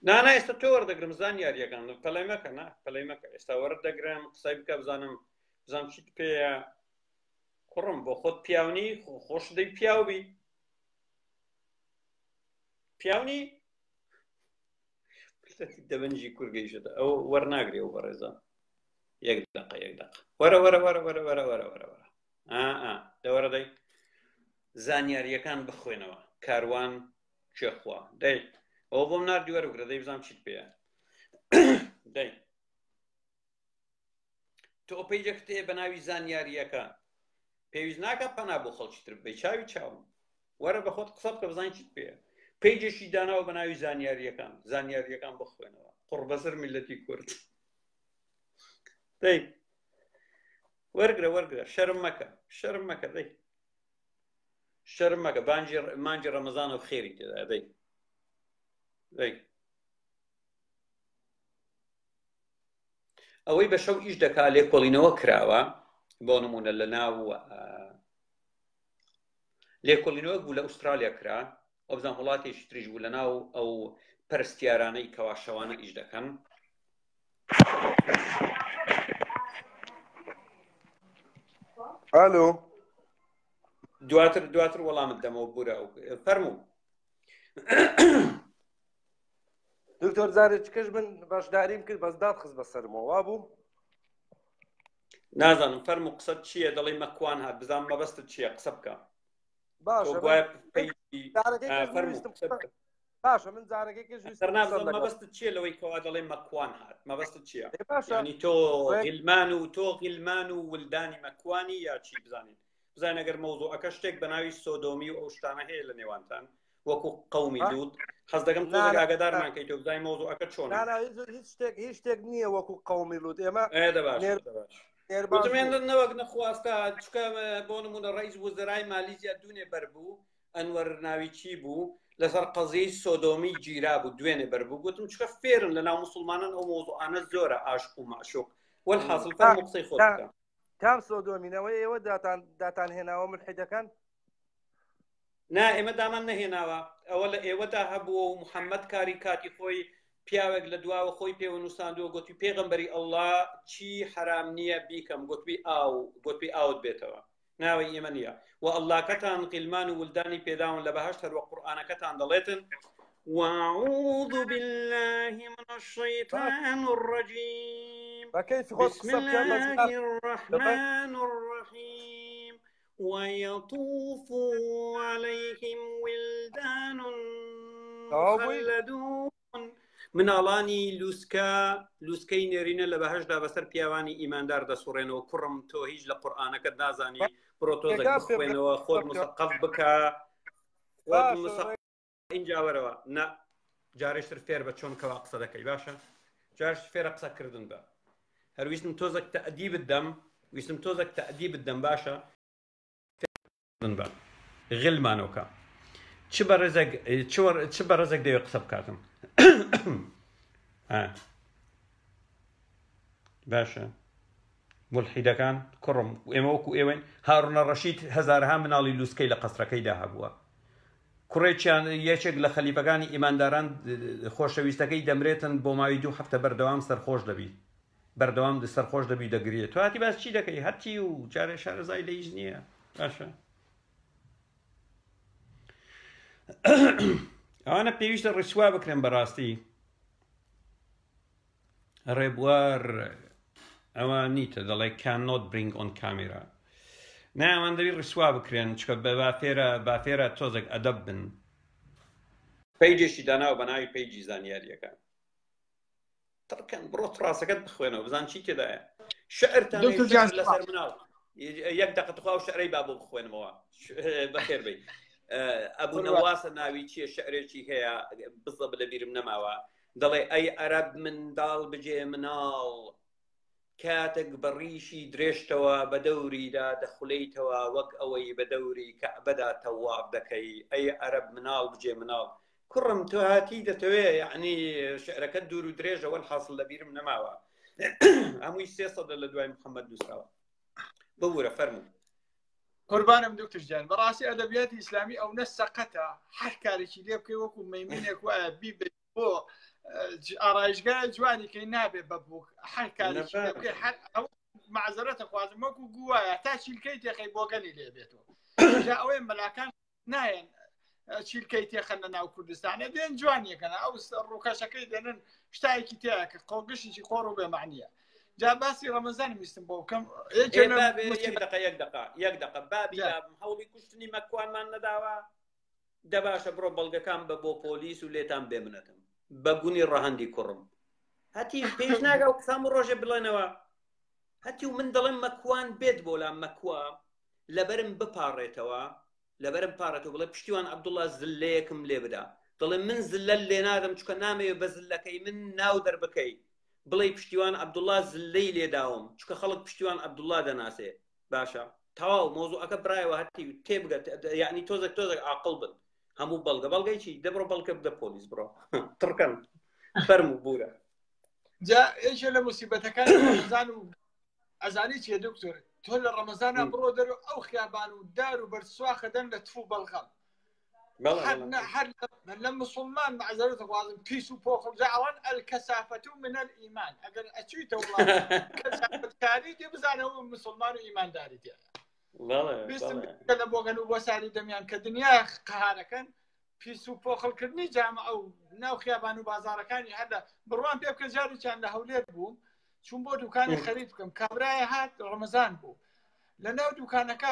نانا ئێستا تۆ وەردەگرم زانیاریەکان پەلەی مەکە نا پەلەی مەکە ئێستا وەردەگرم قسەی بکە بزانم چیت پێیە کوڕم بۆ خۆت پیاونی خۆش دەی پیاوبی پیاونی دەبەنجی کورگەیشتە ئەو وەرناگرێ و بەڕێزە یەک دقە وەرە دەوەرە دەی زانیاریەکان بخوێنەوە کاروان کوێخوا دەی ئەوە بۆم ناردی وەرەگرە دەی بزانم چیت پێیە دەی تۆ پەیجەکت هەیە بە ناوی زانیاریەکە پێویست ناکات پەنا بۆ خەڵکی تر بێ چاوی چاوم وەرە بە خۆت قسە بکە بزانین چیت پێیە پەیجێکی داناوە بە ناوی زانیاریەکان بخوێنەوە قوڕ بەسەر میلەتی کورد دەی وەرگرە شەرم مەکە دەی شەرم مەکە مانجی ڕەمەزانە و خێری تێدا دەی ئەوەی بە شەو ئیش دەکا لێکۆڵینەوە کراوە بۆ نمونە لە ناو لێکۆڵینەوە بوو لە ئوسترالیا کرا ئەو بزان وڵاتێکی تریش بوو لە ناو ئەو پەرستیارانەی کەوا شەوانە ئیش دەکەن ئالۆ دواتر وەڵامت دەمەوە بورە فەرموو دکتۆر زارێکیکەش من بەشداریم کرد بەس خست بەسەرمەوە وا بوو نازانم فەرموو قسەت چییە دەڵێ مەکوان هات بزانم مەبەستت چییە قسە بکە باشە من جارێکێکیش مەبەستت چییە لەوەی کەوا دەڵێ مەکوان هات مەبەستت چییە ینی تۆ غیلمان و ولدانی مەکوانی یا چی بزانین ئەگەر مەوزوعەکە شتێک بە ناوی سۆدۆمی و ئەو شتانە هەیە لە نێوانتان وەکو قەومی لووت حەز دەکەم تۆزێک ئاگادارمان کەیتۆ بزای مۆزوعەکە چۆنە. هیچ شتێک نییە وەکو قەومی لوت ئێمە وتمێنەوەک نەخواستە چکە بۆ نمونە ڕئیس وزرای مالیزیا دوێنێ بەربوو ئەنوەر ناوی چی بوو لەسەر قەزیەی سۆدۆمی گیرا بوو دوێنێ بەربوو گوتم چکە فێرن لە ناو مسلمانان ئەو مۆزوعانە زۆرە عاشق و معشوق والحاصل فەرموو قسەی خۆت بکە. کام سۆدۆمینەوەی ئێوە داتان هێناوە ملحیدەکان؟ نا ئێمە دامان نەهێناوە ئەوە لە ئێوەدا هەبووە و محەممەد کاری کاتی خۆی پیاوێک لە دواوە خۆی پێوە نووساندووە گوتی پێغەمبەری ئەڵڵا چی حرام نییە بیکەم گوتبی ئاوت بێتەوە ناوی ئێمە نییە و ئەڵڵاکەتان قیلمان و ولدانی پێداون لە بەهەشت هەروە قورئانەکەتان دەڵێتن وأعوذ بالله من الشيطان الرجيم بسم الله الرحمن الرحيم ويطوف عليهم ولدان مخلدون مناڵانی لوسکەی نێرینە لە بەهەشدا بەسەر پیاوانی ئیماندار دەسوڕێنەوە کوڕم تۆ هیچ لە قورئانەکەت نازانی بڕۆ تۆزێک بخوێنەوە خۆت مسەقف بکە اینجا وەرەوە نا جارێشتر فێر بە چۆن کەوا قسە دەکەی باشە جارش فێرە قسەکردن بە هەرویستم تۆزێک تەعدی بدەم ویستم تۆزێک تەعدی بدەم باشە بە غلمانۆکە چ بە ڕێزێک دەوێت قسە بکاتم باشە ملحیدەکان کوڕم ئێمە وەکو ئێوەین هاڕونە ڕەشید هەزارها مناڵی لوسکەی لە قەسرەکەیدا هەبووە کوڕێکیان یەکێک لە خەلیفەکانی ئیمانداران خۆشەویستەکەی دەمرێتن بۆ ماوەی 2 هەفتە بەردەوام سەرخۆش دەبی بەردەوام سەرخۆش دەبی دەگرێت تو هاتی باس چی دەکەی هەتی و جارێ شارەزای لە هیچ نییە باشە ئەوانە پێویستە ڕیسوا بکرێن بەڕاستی ڕێبوار ئەوە نیتە دەڵێ cannot bring on camera نا ئەوان دەوی ڕیسوا بکرێن چکە بافێرە تۆزێک ئەدەب بن پەیجێکی داناوە بە ناوی پەیجی زانیاریەکە تڕکەن بڕۆ ڕاستەکەت بخوێنەوە بزان چی تێدایە شعرتان لەسەر مناڵ یەک دەقە تخوا و شعرەی با بۆ بخوێنمەوە بەخێر بی ئەبوو نەواسە ناوی چییە شعرێکی هەیە بزە لە بیرم نەماوە دەڵێ ئەی عەرەب منداڵ بجێ مناڵ کاتێک بە ڕیشی درێژتەوە بە دەوریدا دەخولەیتەوە وەک ئەوەی بە دەوری کەعبەدا تەواف دەکەی ئەی عەرەب مناڵ بجێ مناڵ کوڕم تۆ هاتی دەتەوێ یعنی شعرەکەت دوور و درێژە والحاصل لە بیرم نەماوە هەمووی 300 لە دوای محەممەد نووسراوە ببوورە فەرموو قوربانم دکتۆر گیان بەڕاستی ئەدەبیاتی ئیسلامی ئەو نەسەقەتە هەر کارێکی لێ بکەی وەکو مەیمونێک وایە بیبێت بۆ ئارایشگای جوانی کەی نابێت بەبوو هەر کارێکی لێ بکەی ئەو معزەرەتە خوازم وەکو گوایە تا چیلکەی تێخەی بۆگەنی لێ بێتەوە جا ئەوەی مەلاکان نایەن چیلکەی تێخەنە ناو کوردستانە دێن جوانیەکەنە ئەو ڕووکەشەکەی دێنن شتایەکی تێیە کە قۆگشتێکی خۆڕ و بێمەعنیە جا باسی ڕەمەزان ویستم بۆ بکەم یەک دقە بابی هەوڵی کوشتنی مەکوانمان نەداوە دەباشە بڕۆ بەڵگەکان بە بۆ پۆلیس و لێتان بێمنەتم بە گونی ڕەهەندی کوڕم هەتی پێش ناگا و قسام و ڕۆژێ بڵێنەوە هەتی و من دەڵێم مەکوان بێت بۆ لام مەکووە لەبەرم بپارڕێتەوە لەبەرم پارڕێتەوە بڵێ پشتیوان عەبدوڵڵا زلەیەکم لێ بدە دەڵێ من زلە لێ نادەم چکە نامەوێت بە زلەکەی من ناو دەربکەی بڵێ پشتیوان عەبدوڵڵا زلەی لێداوم چکە خەڵک پشتیوان عەبدوڵڵا دەناسێ باشە تەواو مۆزوعەکە برایەوە هەتی تێبگەت یعنی تۆزێک عاقڵ بن هەموو بەڵگەی چی دەبڕۆ بەڵگە بدە پۆلیس بڕۆ تڕکەن فەرموو بوورە جا ئێشە لە موسیبەتەکانی ڕەمەزان و ئەزانی چیە دکتۆر تۆ لە ڕەمەزانە بڕۆ دەرو ئەو خیابان و دار و بەرسواخە دەن لە تفو بەڵغەم هەر لە مسلمان معزەرەتە خوازم پیس و پۆخڵ جا ئەوان الکەسافەت من الئیمان ئەگەر ئەچوویتە وڵات کەسافتکاری دێ بزانەوە مسلمان و ئیمانداری تێ لە بۆگەن و بۆساری دەمیان کە دنیا قەهارەکەن پیس و پۆخڵکردنی جامە ئەو ناو خیابان و بازارەکانی هەردە بڕوان پێ بکە جارێکیان لە هەولێر بووم چون بۆ دوکانی خەرید بکەم کابرایە هات ڕەمەزان بوو لە ناو دوکانەکە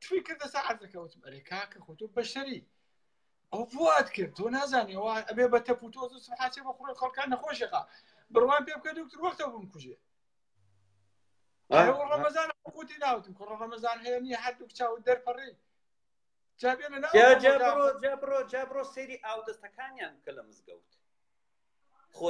توی کردە سەعاتەکە وتم ئەرێ کاکە خۆ تۆ بەشەری ئەو بوات کرد تۆ نازانیەوە ئەبێ بە تەپ و تۆز و سبحاتی بە خوڕی خەڵکان نەخۆشیەکە بڕوان پێ بکە دکتۆر وەختە بمکوژێ ڕەمەزان قوتی ناوتم کوڕە ڕەمەزان هەیە نییە هەردوو چاو دەرپەڕی جابرۆ سەیری ئاودەستەکانیان کە لە مزگەوت خۆ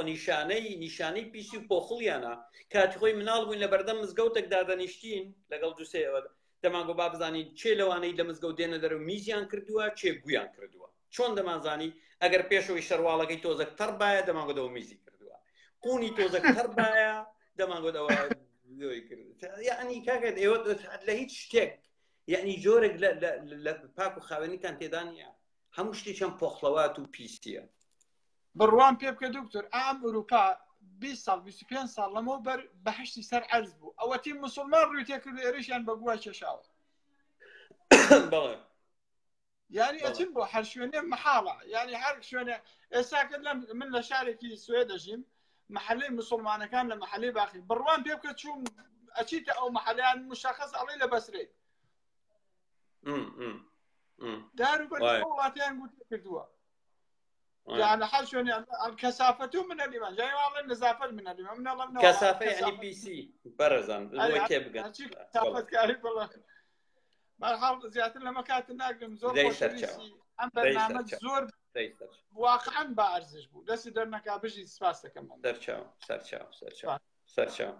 نیشانەی پیسی و پۆخڵیانە کاتی خۆی مناڵ بووین لە بەردەم مزگەوتێکدا دەنیشتین لەگەڵ دووسێەوە دەمانگۆ با بزانین چێ لەوانەی لە مزگەوت دێنە دەرەوە میزیان کردووە چێ گویان کردووە چۆن دەمانزانی ئەگەر پێشەوەی شەرواڵەکەی تۆزەک تەڕ باە دەمانگۆدەوە میزی کردووە قونی تۆزەک تەڕ باە دەمانگۆدەوە یعنی کاکەت ئێوە لە هیچ شتێک یعنی جۆرێک لە پاک و خاوێنیتان تێدا نیە هەموو شتێکیان پۆخڵەوات و پیسیە بڕوان پێ بکە دکتۆر ئام ئەوروپا 20 ساڵ 25 ساڵ لەمەوە بەر بەهشتی سەر عەرز بوو ئەوە تیم موسڵمان ڕووی تێکرد ئێرەشیان بە گوای کێشاوە بەڵێ یعنی ئەچن بۆ هەر شوێنێ مەحاڵە یعنی هەر شوێنێ ئێستا کرد من لە شارێکی سوێ دەژیم محلەی موسڵمانەکان لە محلەی باخی بڕوان پێ بکە چوون ئەچیتە ئەو محلەیان مشخص ئەڵێ لە بەسرێ داروبەر وڵاتیان گوتی کردووە يعني حال شلون يعني الكثافة من الإيمان جاي والله النزافة من الإيمان من الله كثافة يعني بي سي برزان كيف بقى كثافة كاري والله ما الحال زيادة لما كانت الناقم زور عن برنامج زور واقعا بارزش بو بس درنا كابجي سباسة كمان سرچاو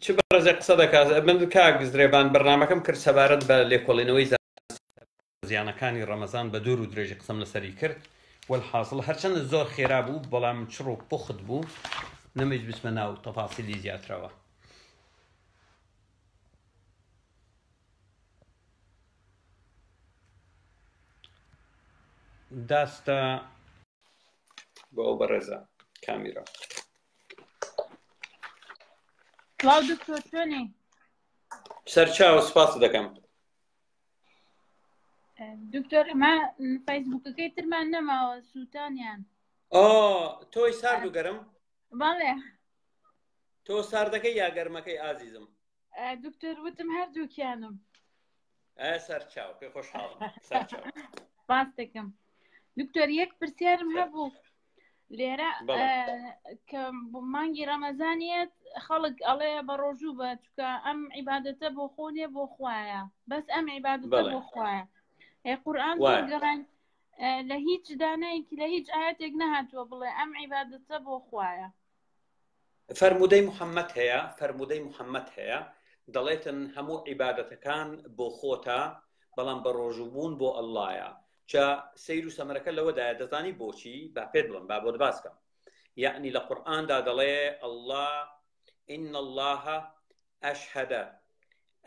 چ بەڕێزێک قسە دەکات من کاک زرێبان بەرنامەکەم کرد سەبارەت بە لێکۆڵینەوەی زیانەکانی ڕەمەزان بە دوور و درێژی قسەم لەسەری کرد والحاصل هەرچەندە زۆر خێرا بوو بەڵام چڕ و پوخت بوو نەمەویست بچمە ناو تەفاسیلی زیاترەوە داستە بۆ ئەو بەڕێزە کامیرا واو دکتۆر چۆنی سەرچاو سپاس دەکەم دکتۆر ئەمە فەیسبووکەکەی ترمان نەماوە سووتانیان تۆی سارد و گەرم بەڵێ تۆ ساردەکەی یا گەرمەکەی ئازیزم دکتۆر وتم هەردووکیانم سەرچاو پێ خۆشحاڵم سەرچاو باس دەکەم دکتۆر یەک پرسیارم هەبوو لێرە کە مانگی ڕەمەزانیەت خەڵک ئەڵێ بە ڕۆژوو بە چکە ئەم عیبادەتە بۆ خۆنێ بۆ خوایە بەس ئەم عیبادەتە بۆ خوایە قورئان گەڕان لە هیچ دانەیەکی لە هیچ ئاەتێک نەهاتووە بڵێ ئەم عیبادەتە بۆ خوایە فەرمودەی محەممەد هەیە دەڵێتن هەموو عیبادەتەکان بۆ خۆتە بەڵام بە ڕۆژوبوون بۆ ئەڵڵایە چا سیر و سەمەرەکە لەوەدایە دەزانی بۆچی با پێت بڵم با بۆت باس بکەم یعنی لە قورئاندا دەڵێ الله إن الله أشهد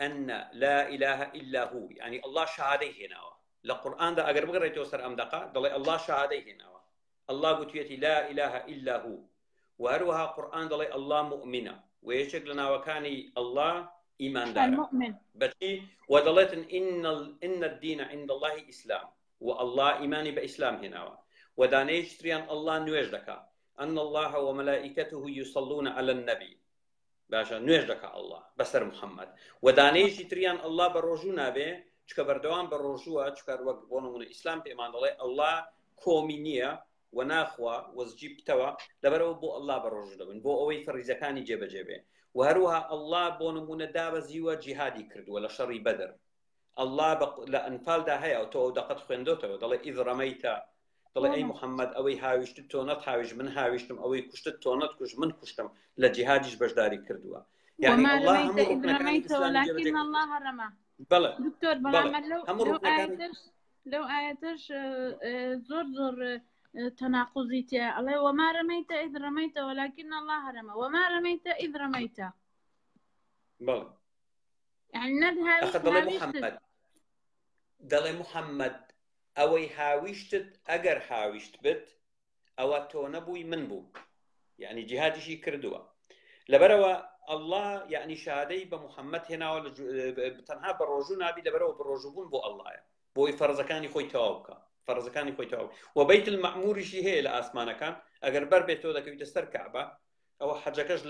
أن لا إله إلا هو يعني الله شهادەی هێناوە لە قورئاندا ئەگەر بگەڕێتەوە سەر ئەم دەقە دەڵێ الله شهادەی هێناوە الله گوتوێتی لا إله إلا هو وهروها قورئان دەڵێ الله مؤمنە و یەکێک لە ناوەکانی الله ئیماندارە بەچی ودەڵێتن إن الدين عند الله إسلام والله إيماني بإسلام هنا ودانيش تريان الله نويج دكا أن الله وملائكته يصلون على النبي باشا نويج دكا الله بسر محمد ودانيش تريان الله بروجونا به چکە بەردەوام بە ڕۆژووە چکار وەک بۆ نمونە ئیسلام پێمان دەڵێ الله کۆمی نییە و ناخوا وەزجی بتەوە لەبەرەوە بۆ الله بە ڕۆژوو دەبن بۆ ئەوەی فەریزەکانی جێبەجێ بێ و هەروەها الله بۆ نمونە دابەزیوە جیهادی کردووە لە شەڕی بەدر الله لە ئەنفالدا هەیە تۆ ئەو دەقەت خوێندۆتەوە دەڵێ ئیذ ڕەمەیتە دەڵێ ئەی محەممەد ئەوەی هاویشت تۆ نەتهاویش من هاویشتم ئەوەی کوشتت تۆ نەتکوش من کوشتم لە جیهادیش بەشداری کردووە يعني الله هەموو ڕوکنەکانی ئیسلامی بەڵێ دکتۆر بەڵام لەو ئاەتەش زۆر تەناقوزی تێ ئەڵێ وما رميت إذ رميت ولكن الله رمى وما رميت إذ رميت بەڵێ يعني ندهاويشت دەڵێ محەممەد ئەوەی هاویشتت ئەگەر هاویشت بت ئەوە تۆ نەبووی من بوو یعنی جیهادیشی کردووە لەبەرەوە الله یعنی شادەی بە محەممەد هێناوە تەنها بە ڕۆژوو نابی لەبەرەوە بە ڕۆژوبوون بۆ ئەڵڵایە بۆی فەرزەکانی خۆی تەواو بکە فەرزەکانی خۆی تەواو و بەیت المەعموریشی هەیە لە ئاسمانەکان ئەگەر بەر بێت تۆ دەکەویتە سەر کەعبە ئەوە حەجەکەش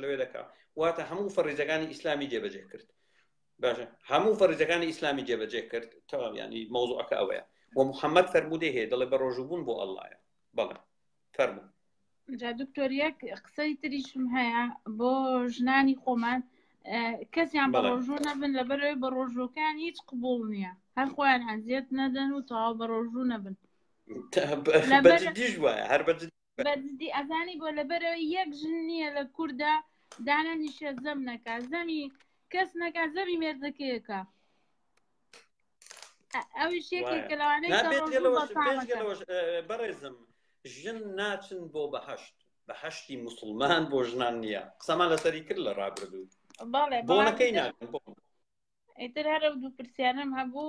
لەوێ دەکا واتە هەموو فەریزەکانی ئیسلامی جێبەجێ کرد باشە هەموو فەریزەکانی ئیسلامی جێبەجێ کرد تەواو ینی مەوزوعەکە ئەوەیە و محەممەد فەرمودەی هەیە دەڵێ بە ڕۆژوبوون بۆ ئەڵڵایە بەڵێ فەرموو جا دکتۆر یەک قسەی تریشم هەیە بۆ ژنانی خۆمان کەسیان بە ڕۆژوو نەبن لەبەرەوەی بە ڕۆژوەکان هیچ قبوڵ نییە هەر خۆیان ئەزیەت نەدەن و تەواو بە ڕۆژوو نەبن بەجددیش وایە هەر بەجددی ئەزانی بۆ لەبەرەوەی یەک ژن نییە لە کووردا دانەنیشە زەم نەکا زەمی کەس نەکا زەمی مێردەکەیەکە ئەویش یەکێکە لەوانەی بەڕێزم ژن ناچن بۆ بەهەشت بەهەشتی موسڵمان بۆ ژنان نییە قسەمان لەسەری کرد لە ڕابردوو بۆ نەکەی ناکەن ئیتر هەرە دوو پرسیارم هەبوو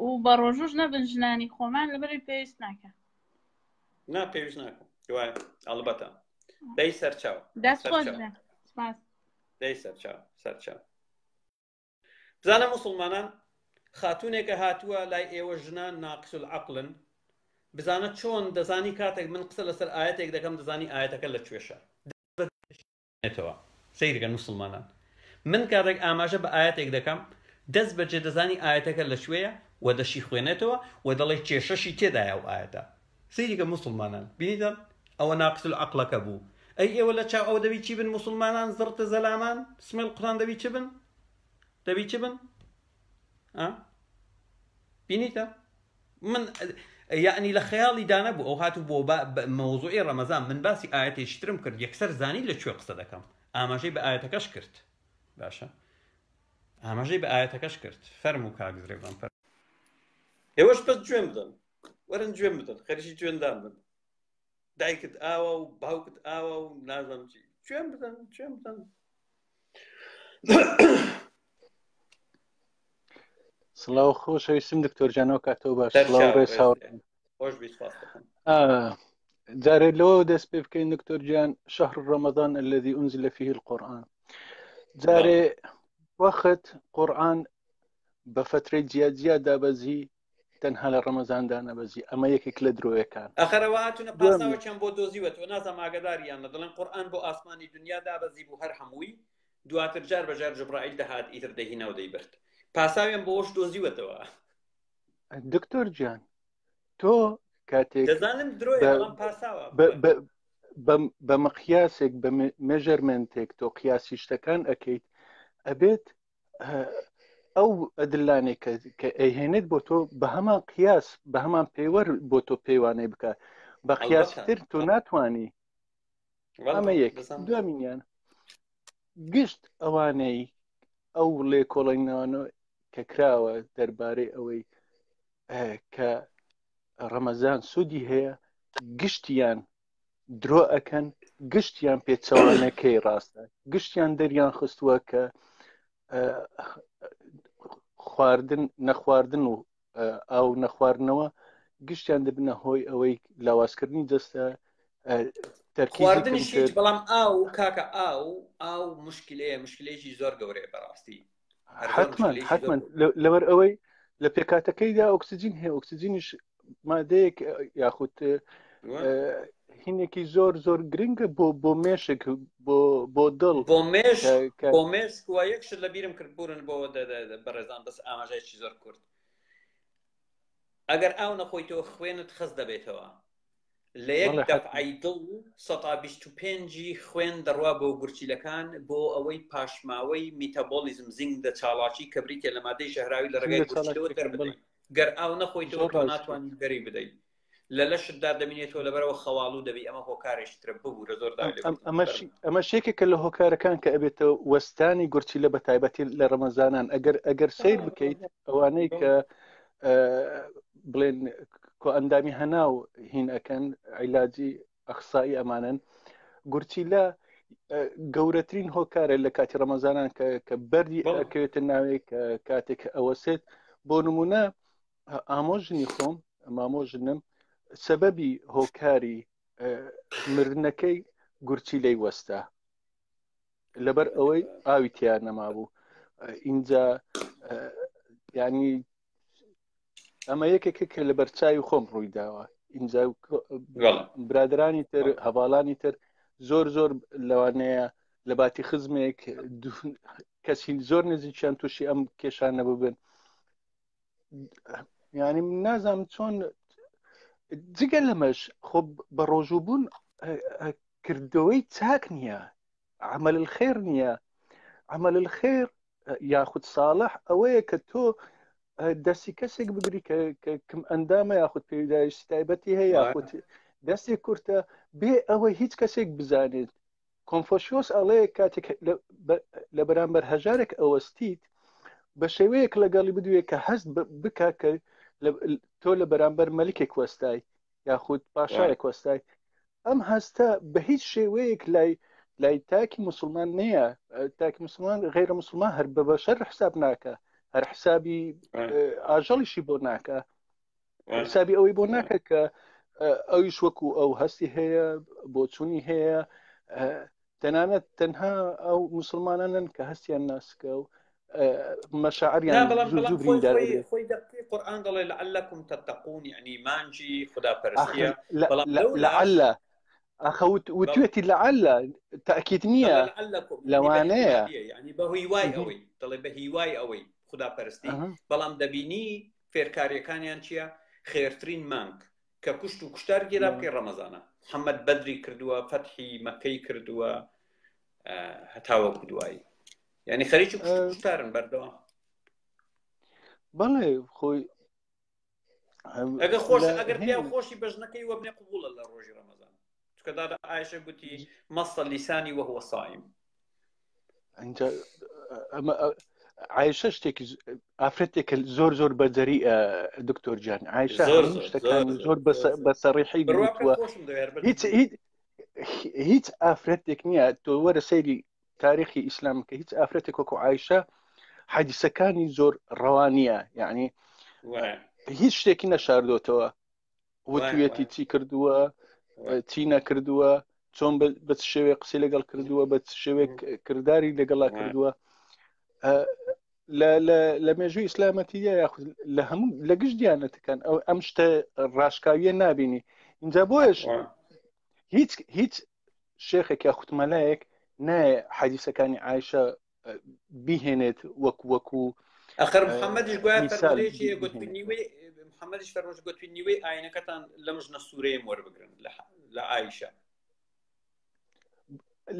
و بە ڕۆژوش نەبن ژنانی خۆمان لەبەری پێویست ناکە نا پێویست ناکەم دوایە ئەڵبەتە دەی سەرچاو دەی سەرچاو بزانە موسڵمانان خاتونێکە هاتووە لای ئێوە ژنان ناقص العەقڵن بزانە چۆن دەزانی کاتێک من قسە لەسەر ئاەتێک دەکەم دەزانی ئاەتەکە لە کوێشە سەیرگەن موسڵمانان من کاتێک ئاماژە بە ئاەتێک دەکەم دەست بەجێ دەزانی ئاەتەکە لە شوێیە و دەشی خوێنێتەوە و دەڵێ کێشەشی تێدایە و ئاەتە سەیرگە موسڵمانان بینیدەن ئەوە ناقص العەقڵەکە بوو ئەی ئێوە لە چاو ئەو دەبی چی بن موسڵمانان زڕتە زەلامان سمێڵ قورآن دەبی چ بن دەبی چ بن بینیتە من یعنی لە خەیاڵی دانەبوو ئەو هاتوو بۆ مەوزوعی ڕەمەزان من باسی ئاەتێکی ترم کرد یەکسەر زانی لەکوێ قسە دەکەم ئاماژەی بە ئاەتەکەش کرد باشە ئاماژەی بە ئاەتەکەش کرد فەرموو کاگزرێبان فەرموو ئێوەش بەس گوێم بدەن وەرن گوێم بدەن خەریکی گوێندان بن دایکت ئاوە و باوکت ئاوە و نازەم چی گوێم بدەن سڵاو خۆشەویستم دکتۆر جانەوە کاتەوە باش خۆش بیست جارێ لەوە دەست پێ بکەین دکتۆر گیان شهر رمضان الذي أنزل فيه القرآن جارێ وەخت قورآن بە فترەی جیاجیا دابەزی تەنها لە ڕەمەزاندا نەبەزی ئەمە یەکێک لە درۆیەکان ئەخەرەوە هاتوونە پاساوەکیان بۆ دۆزیوەتەوە نازانم ئاگاداریان لە دڵێن قورآن بۆ ئاسمانی دنیا دابەزی بوو هەر هەمووی دواتر جار بەجار جبرائیل دەهات ئیتر دەهینە و دەیبرد پاساویان بۆش دۆزیوەتەوە دکتۆر گیان تۆ کاتێک دەزانم درۆیە پاساوە بە مەقیاسێک بە مێژەرمنتێک تۆ قیاسی شتەکان ئەەکەیت ئەبێت ئەو ئەدلانێک کە ئەیهێنێت بۆ تۆ بە هەمان قیاس بە هەمان پێوەەر بۆ تۆ پەیوانەی بکە بە قیاسیتر تۆ ناتوانانی ئەمە یەک دوامینیان گشت ئەوانەی ئەو لێ کۆڵینەوە کە کراوە دەربارەی ئەوەی کە ڕەمەزان سوودی هەیە گشتیان درۆ ئەکەن گشتیان پێچەوانەکەی ڕاستە گشتیان دەریان خستووە کە خواردن نەخواردن و ئاو نەخواردنەوە گشتیان دەبنە هۆی ئەوەی لاوازکردنی دەستە تەرکیزی بەڵام ئاو کاکە ئاو مشکلەیەکی زۆر گەورەیە بەڕاستی حتمما لەبەر ئەوەی لە پێکاتەکەیدا ئۆکسسیجین هەیە ئۆکسسیجینیش مادەیەک یاخود هینێکی زۆر گرنگە بۆ مێشک بۆ دڵ بۆ مێشک وە یەکشت لە بیرم کرد بورن بۆ بەڕێزان بەس ئاماژەیەکی زۆر کورت ئەگەر ئاو نەخۆیتەوە خوێنت خست دەبێتەوە لە یەک دەفعی دڵ 125 خوێن دەڕوا بۆ گورچیلەکان بۆ ئەوەی پاشماوەی میتەبۆلیزم زینگ دە چاڵاکی کە بریتە لە مادەی ژەهراوی لە ڕێگای گورچیلەوە دەربدەیت گەر ئاو نەخۆیتەوە تۆ ناتوانیت گەری بدەیت لە لەشتدا دەبینێتەوە لەبەرەوە خەواڵ و دەبی ئەمە هۆکارێکی ترە ببوورە زۆر ئەمە شێکێکە لە هۆکارەکان کە ئەبێتەوە وەستانی گورچیلە بە تایبەتی لە ڕەمەزانان ئەگەر سیر بکەیت ئەوانەی کە بڵێن کۆ ئەندامی هەنا و هین ئەەکەن عیلاجی ئەخسایی ئەمانن گورچیلە گەورەترین هۆکارە لە کاتی ڕەمەزانان کە بەردی ئەکەوێتە ناوێک کاتێک ئەوەسێت بۆ نمونە ئامۆژنی خۆم مامۆژنم سەبەبی هۆکاری مردنەکەی گورچیلەی وەستا لەبەر ئەوەی ئاوی تیا نەمابوو اینجا ینی ئەمە یەکێکە کە لە بەرچاوی خۆم ڕووی داوە اینجا برادرانی تر هەواڵانی تر زۆر لەوانەیە لە باتی خزمێک کەسی زۆر نزیکیان تووشی ئەم کێشانە ببن ینی نازانم چۆن جگە لەمەش خۆ بە ڕۆژوو بوون کردەوەی چاک نییە، عمل الخێر نییە. عمل الخێر یاخود ساڵح ئەوەیە کە تۆ دەستی کەسێک بگری کە کەم ئەندامە یاخود پێداویستی تایبەتی هەیە یاخود دەستی کورتە بێ ئەوە هیچ کەسێک بزانێت. کۆنفۆشیۆس ئەڵەیە کاتێک لە بەرامبەر هەژارێک ئەوەستیت بە شێوەیەک لەگەڵی بدوێت کە هەست بکە کە تۆ لە بەرامبەر مەلیکێک وەستای یاخود پاشایەک وەستای. ئەم هەستە بە هیچ شێوەیەک لای تاکی مسلمان نییە. تاکی مسلمان غیرە مسلمان هەر بە بەشەر حساب ناکە، هەر حسابی ئاژەڵیشی بۆ ناکە، حسابی ئەوەی بۆ ناکە کە ئەویش وەکو ئەو هەستی هەیە بۆ چوونی هەیە. تەنانەت تەنها ئەو مسلمانانن کە هەستیان ناسکە و مەشاعریان زوو بریندار خۆی دەقی قورئان دەڵێ لعلكم تتقون، يعني مانجی خوداپەرستیە. لعل ئەخە وتوێتی لعل تاکید نییە لەوانەیە، يعني بە هیوای ئەوەی دەڵێ بە هیوای ئەوەی خوداپەرستی. بەڵام دەبینی فێرکاریەکانیان چییە؟ خێرترین مانگ کە کوشت و کوشتار گیرا بکەی ڕەمەزانە. محەممەد بەدری کردووە، فەتحی مەکەی کردووە، هەتاوەکو دوایی، یعنی خەریکی کوشت و کوشتارن بەردەوام. بەڵێ خۆی ئەگەر پیا خۆشی بەژنەکەی وەبنێ قبوڵە لە ڕۆژی ڕەمەزان، چکە دادا عایشە گوتی مەسە لیسانی وهو صائم. عایشە شتێکی ئافرەتێکە زۆر زۆر بەجەری دکتۆر جان. عایشە شتەکانی زۆر بە سەڕیحی بووە. هیچ ئافرەتێک نییە تۆ وەرە سەیری تاریخی ئیسلام کە هیچ ئافرەتێک وەکو عایشە حەدیسەکانی زۆر ڕەوانیە، یعنی هیچ شتێکی نەشاردۆتەوە وتوێتی چی کردووە چی نەکردووە، چۆن بە شێوەیە قسەی لەگەڵ کردووە، بە شێوەیە کردداری لەگەڵا کردووە. لە مێژووی ئیسلامەتیە یاخود لە هەموو لە گشت دیانەتەکان ئەم شتە ڕاشکاویە نابینی. اینجا بۆیش هیچ شێخێک یاخود مەلایەک نایە حەدیسەکانی عایشە بیهێنێت وەکو ئەخر محەممەدیش گوایە فەرمودەیەکی گوتنیوەی محەممەدیش فەرمووی گوتنیوەی ئاینەکەتان لە مژنە سوورەیەم وەربگرن لە عایشە.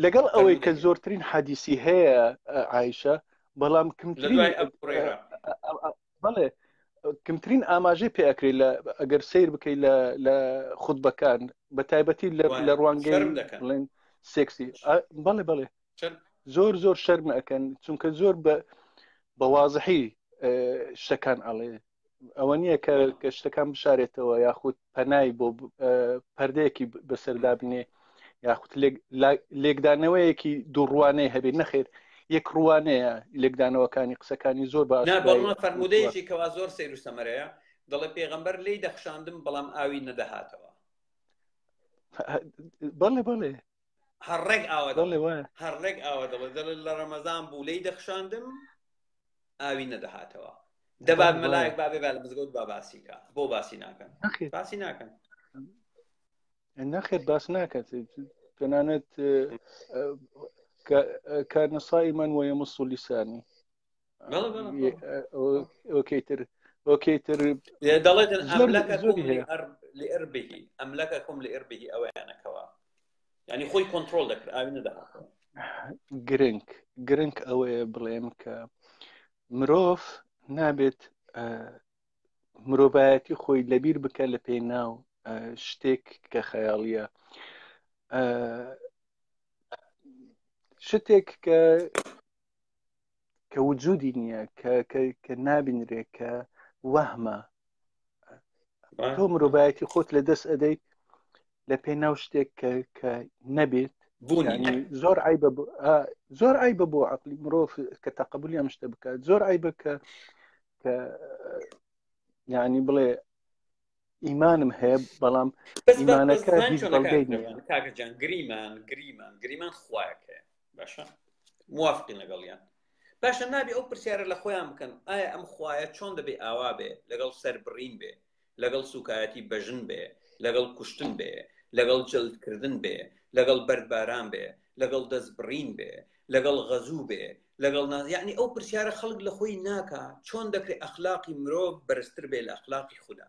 لەگەڵ ئەوەی کە زۆرترین حەدیسی هەیە عایشە، بەڵام بەڵێ کمترین ئاماژەی پێکرێت ئەگەر سیر بکەیت لە خودبەکان بە تایبەتی لە ڕوانگەی سێکسی. بەڵێ بەڵێ زۆر زۆر شەرم ئەەکەن، چونکە زۆر بە وازحی شتەکان ئەڵێ. ئەوە نییە کە شتەکان بشارێتەوە یاخود پەنای بۆ پەردەیەکی بەسەردا بنێ یاخود لێکدانەوەیەکی دووڕوانەی هەبێت. نەخێر یەک ڕوانەیە لێکدانەوەکانی قسەکانی زۆر باش. بەڵام فەرمودەیەکی کەوا زۆر سەیر و سەمەرەیە، دەڵێ پێغەمبەر لی دەخشاندم بەڵام ئاوی نەدەهاتەوە. بەڵێ بەڵێ هەڕێک ئاوە دەڵێ لە ڕەمەزان بوو لی دەخشاندم ئاوی نەدەهاتەوە. دەبات مەلایەک بابێ لە مزگەوت با باسیکە، بۆ باسی ناکەن باسی ناکەن نەخێر باس ناکات. تەنانەت كان صائما ويمص لساني. اوكيتر دلت املككم لاربه او انا كوا، يعني خوي كنترول دك امين ده جرينك او بليمك مروف نابت مروباتي خوي لبير بكال بيناو شتيك كخياليه شتێک کە وجودی نییە کە نابینرێ کە وەهمە، تۆ مرۆڤایەتی خۆت لە دەست ئەدەیت لە پێناو شتێک کە نەبێت. زۆر عیبە بۆ عەقلی مرۆڤ کە تەقەبولی ئەم شتە بکات. زۆر عیبە کە یعنی بڵێ ئیمانم هەیە بەڵام ئیمانەکە هیچ بەڵگەی نییە. کاکەجان گریمان خوایەکە باشە موافقی لەگەڵیان باشە نابێ ئەو پرسیارە لە خۆیان بکەن ئایا ئەم خوایە چۆن دەبێ ئاوا بێ، لەگەڵ سەربڕین بێ، لەگەڵ سوکایەتی بەژن بێ، لەگەڵ کوشتن بێ، لەگەڵ جەلدکردن بێ، لەگەڵ بەردباران بێ، لەگەڵ دەستبڕین بێ، لەگەڵ غەزوو بێ، لەگەڵ یعنی ئەو پرسیارە خەڵک لە خۆی ناکە چۆن دەکرێت ئەخلاقی مرۆڤ بەرزتر بێ لە ئەخلاقی خوددا.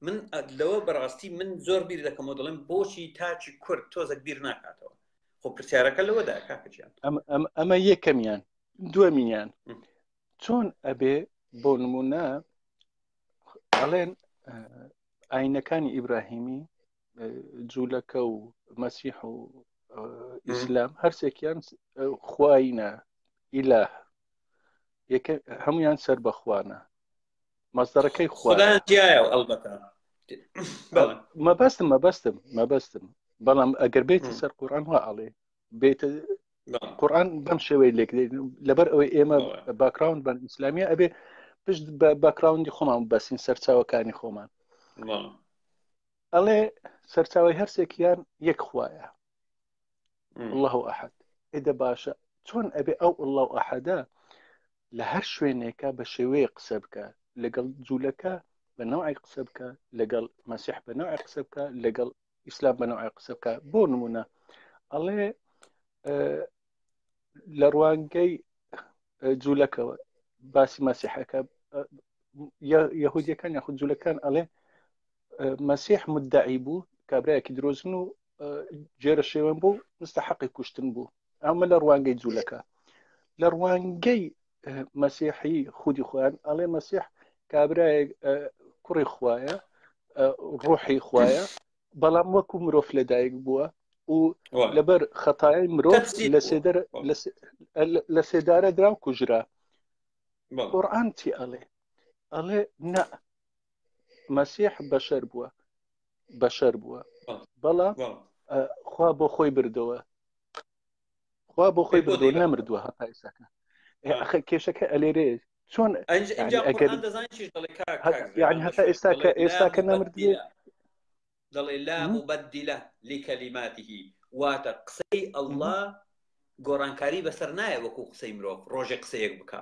من لەوە بەڕاستی من زۆر بیر دەکەمەوە دەڵێم بۆچی تاچی کورد تۆزێک بیر ناکاتەوە خۆ پرسیارەکە لەوەدا کاکەجیان ئەمە یەکەمیان دووەمیان چۆن ئەبێ بۆ نمونە ئەڵێن ئاینەکانی ئیبراهیمی جوولەکە و مەسیح و ئیسلام هەرسێکیان خوایینە ئیلاه هەمویان سەر بەخوانە مەزدەرەکەی خوددایان جیایە و ئەڵبەتە مەبەستم بەڵام ئەگەر بێتە سەر قورئان وا ئەڵێ بێتە قورئان بەم شێوەی لێک لەبەر ئەوەی ئێمە باکراوند بەن ئیسلامیە ئەبێ پشت بە باکراوندی خۆمان بەسین سەرچاوەکانی خۆمان ئەڵێ سەرچاوی هەرسێکیان یەک خوایە الله ئەحد ئێدە باشە چۆن ئەبێ ئەو الله ئەحەدە لە هەر شوێنێکە بە شێوەیە قسە بکە لەگەڵ جوولەکە بە نەوعی قسە بکە لەگەڵ مەسیح بە نەوعی قسە بکە لەگەڵ ئیسلام بە نەوعی قسە بکە بۆ نمونە ئەڵێ لە ڕوانگەی جوولەکەوە باسی مەسیحەکە یەهودیەکان یاخود جوولەکان ئەڵێ مەسیح مدعی بوو کابرایەکی درۆزن و جێرە شێوەن بوو مستحقی کوشتن بوو ئەمە لە ڕوانگەی جوولەکە لە ڕوانگەی مەسیحی خودی خۆیان ئەڵێ مەسیح کابرایەک کوڕی خوایە ڕوحی خوایە بەڵام وەکو مرۆڤ لەدایک بووە و لەبەر خەتایای مرۆڤ لە سێدارە درا و کوژرا قورئان چی ئەڵێ ئەڵێ نە مەسیح بەشەر بووە بەڵام خوا بۆ خۆی بردەوە نەمردووە هەتا ئێساکە کێشەکە ئەلێرێ چۆن یعنی هەتا ئێستاکە نەمردوێ دەڵێ لا مبدلە لکەلیماته واتە قسەی ئەڵڵا گۆڕانکاری بەسەر نایە وەکو قسەی مرۆڤ ڕۆژێ قسەیەک بکە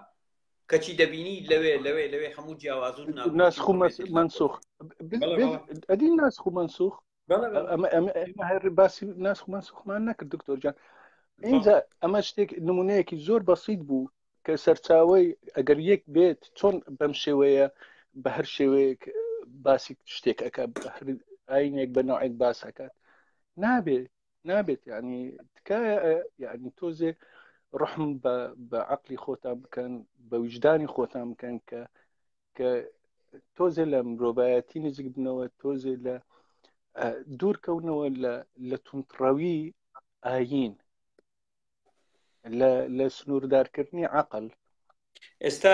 کەچی دەبینی لەوێ هەموو جیاواز و ناسخ و منسوخ ئەدی ناسخ و منسوخ ئەمە هەر باسی ناسخ و منسوخمان نەکرد دکتۆر جان اینجا ئەمە شتێک نمونەیەکی زۆر بەسیط بوو کە سەرچاوەی ئەگەر یەک بێت چۆن بەم شێوەیە بە هەر شێوەیەک باسی شتێک ئەکە ئاینێک بە نوعێک باسەکات نابێت یعنی تکایە یعنی تۆزێ ڕحم بە عەقلی خۆتان بکەن بە وجدانی خۆتان بکەن کە تۆزێ لە مرۆڤایەتی نزیک بنەوە تۆزێ لە دوورکەونەوە لە تونتڕەوی ئاین لە سنووردارکردنی عەقل ئێستا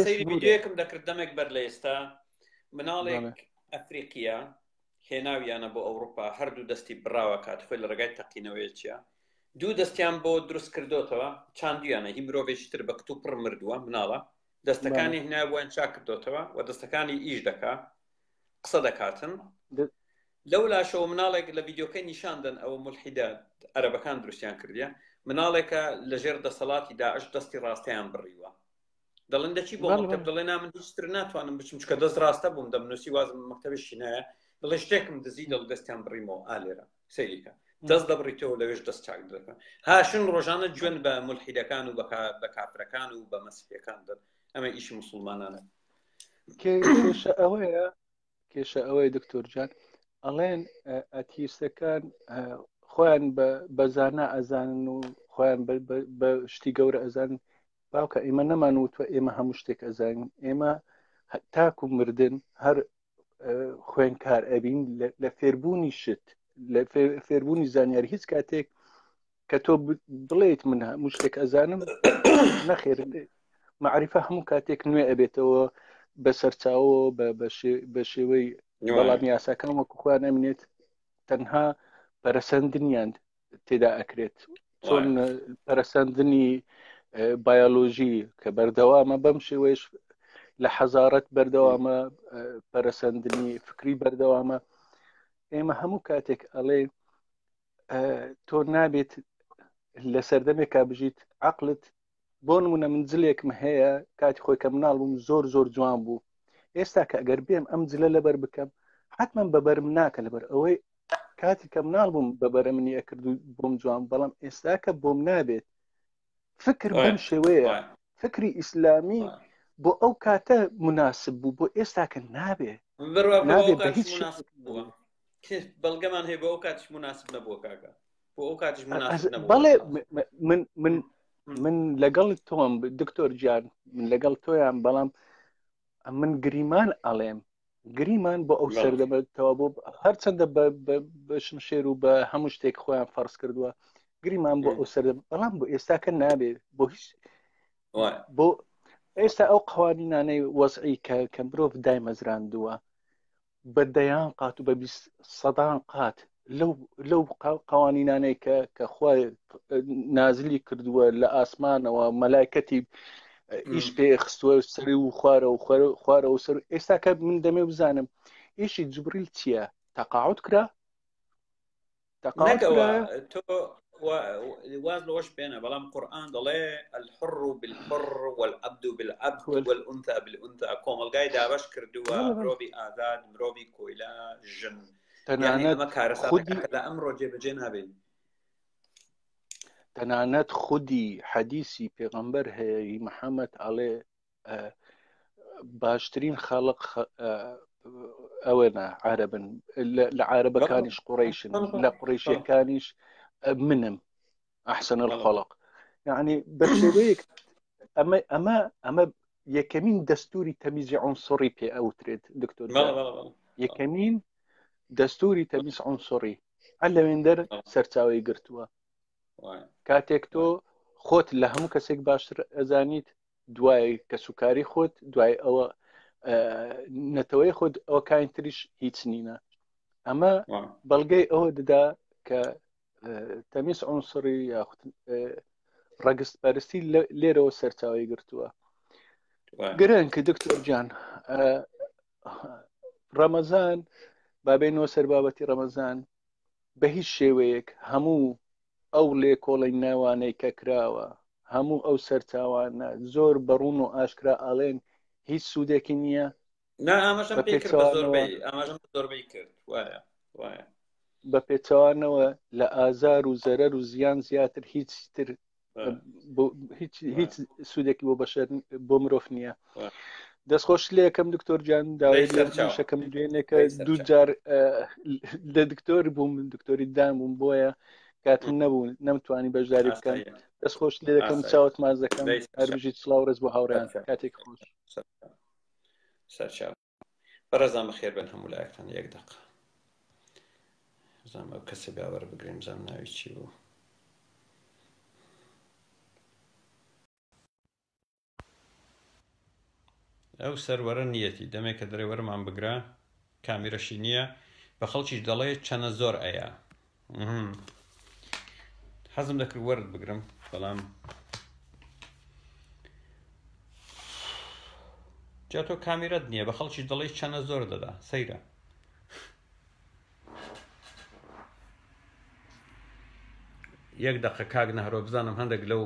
سەیری ڤیدیۆیەکم دەکرد دەمێک بەر لە ئێستا مناڵێک ئەفریقیە هێناویانە بۆ ئەوروپا هەردوو دەستی براوە کاتخۆی لە ڕێگای تەقینەوەی چیە دوو دەستیان بۆ دروست کردوتەوە چاندویانە هی مرۆڤێکی تر بە کت و پڕ مردووە مناڵە دەستەکانی هێناویان چا کردوتەوە و دەستەکانی ئیش دەکا قسە دەکاتن لەو لاشەوە مناڵێک لە ڤیدیۆکەی نیشاندن ئەوە مولحیدە عەرەبەکان دروستیان کردیە مناڵێکە لەژێر دەسەڵاتی داعش دەستی ڕاستیان بڕیوە دەڵێن دەچی بۆ مەکتەب دەڵێن من هیچتر ناتوانم بچم چکە دەست ڕاستە بووم دەمنووسی وازم مەکتەبێکی نایە دڵێ شتێکم دزی دڵ دەستیان بڕیمەوە ئالێرە سەیریکە دەست دەبڕیتەوە لەوێش دەست چاک دەکە هاشن ڕۆژانە جوێن بە مولحیدەکان و بە کافرەکان و بە مەسیحیەکان دەن ئەمە ئیشی موسڵمانانە کێشە ئەوەی دکتۆر جان ئەڵێن ئەتیستەکان خۆیان بە زانا ئەزانن و خۆیان بە شتی گەورە ئەزانن باوکە ئێمە نەمانوتوە ئێمە هەموو شتێک ئەزانین ئێمە تاکو مردن هەر خوێنکار ئەبین لە فێربوونی شت لە فێربوونی زانیاری هیچ کاتێک کە تۆ بڵێیت من هەموو شتێک ئەزانم نەخێر معریفە هەموو کاتێک نوێ ئەبێتەوە بە سەرچاوە بە شێوەی وەڵامی یاساکان وەکو خۆیان ئەمنێت تەنها پەرەسەندنیان تێدا ئەکرێت چۆن پەرەسەندنی بایۆلۆژی کە بەردەوامە بەم شێوەیەش لە حەزارەت بەردەوامە پەرەسەندنی فکری بەردەوامە ئێمە هەموو کاتێک ئەڵێ تۆ نابێت لە سەردەمێکا بژیت عەقلت بۆ نمونە من جلێکم هەیە کاتی خۆی کە مناڵ بووم زۆر جوان بوو ئێستا کە ئەگەر بێم ئەم جلە لەبەر بکەم حتمما بەبەرم ناکە لەبەر ئەوەی کاتی کە مناڵ بووم بەبەرە منی ئەکرد و بۆم جوان بەڵام ئێستا کە بۆم نابێت فکر بەم شێوەیە فکری ئیسلامی بۆ ئەو کاتە مناسب بوو بۆ ئێستا کە نابێت بڕوا بۆ نابێت ئەو بە کاتش هیچ مناسب بووە بەڵگەمان هەیە بۆ ئەو کاتش مناسب نەبووە کاکە بۆ ئەو کاتش مناسب نەبووە بەڵێ من لەگەڵ تۆم دکتۆر گیان من لەگەڵ تۆیان بەڵام من گریمان ئەڵێم گریمان بۆ ئەو سەردەمەتەوە بۆ هەرچەندە بە شمشێر و بە هەموو شتێک خۆیان فەرز کردووە گریمان بۆ ئەو سەردەم بەڵام بۆ ئێستاکە نابێت بۆ هیچ بۆ ئێستا ئەو قوانینانەی وەزعی کە مرۆڤ دایمەزراندووە بە دەیان قات و بە سەدان قات لەو قوانینانەی کە خۆی نازلی کردووە لە ئاسمانەوە مەلایکەتی ئیش پێ خستووە سەری و خوارە و سەر ئێستا کە من دەمێ بزانم ئیشی جبریل چییە تەقاعد کرا واز لەوەش بێنە بەڵام قورئان دەڵێ الحر بالحر والعبد بالعبد والأنثى بالأنثى کۆمەلگای دابەش کردووە مرۆڤی ئازاد مرۆڤی کۆیلا ژن ئەمە کارەساتەکە لە ئەمڕۆ جێبەجێ نابێت تەنانەت خودی حەدیسی پێغەمبەر هەیە محەممەد ئەڵێ باشترین خەڵق ئەوەنە عربن لە عربەکانیش قوڕیشن لە قوڕیشیەکانیش منم ئەحسن الخەڵق یعنی بە شێوەیەک ئەمە یەکەمین دەستوری تەمیزی عنسوڕی پێ ئەوترێت دکتۆر یەکەمین دەستوری تەمیز عنسوڕی هەر لەوێندەر سەرچاوی گرتووە کاتێک تۆ خۆت لە هەموو کەسێک باشتر ئەزانیت دوای کە سوکاری خۆت دوای ئەوە نەتەوەی خۆت ئەوە کاینتریش هیچ نینە ئەمە بەڵگەی ئەوە دەدا کە تەمیز عنسوڕی یاخود ڕەگست پەرستی لێرەوە سەرچاوی گرتووە گرنگ کە دکتۆر گیان ڕەمەزان بابێنەوە سەر بابەتی ڕەمەزان بە هیچ شێوەیەک هەموو ئەو لێکۆڵی ناوانەی کە کراوە هەموو ئەو سەرچاوانە زۆر بەڕوون و ئاشکرا ئاڵێن هیچ سوودێکی نییە بە پێچەوانەوە لە ئازار و زەرەر و زیان زیاتر هیچ سوودێکی بۆ بەشەر بۆ مرۆڤ نییە دەستخۆش لێ یەکەم دکتۆر گیان داوایشەکەم دوێنێکە دوو جار لە دکتۆر بووم دکتۆری دام بووم بۆیە کاتم نەبوو نەمتوانی بەشداری بکەم دەستخۆش لێ دەکەم چاوت ماز دەکەم هەربژیت سڵاو ڕێز بۆ هاوڕیان کاتێک خۆش بەڕێزان بەخێر بن هەموو لایەکتان یەک دەقە زانم ئەو کەسە باوەڕ بگرین زانم ناوی چی بوو ئەو سەروەرە نیەتی دەمێک کە دەرێوەرمان بگرا کامیرەشی نییە بە خەڵکیش دەڵێ چەنە زۆر ئەیە حەزم دەکرد وەرد بگرم بەڵام جا تۆ کامیرەت نییە بە خەڵکیش دەڵێ چەنە زۆر دەدا سەیرە یەک دەقە کاک نەهرۆ بزانم هەندێک لەو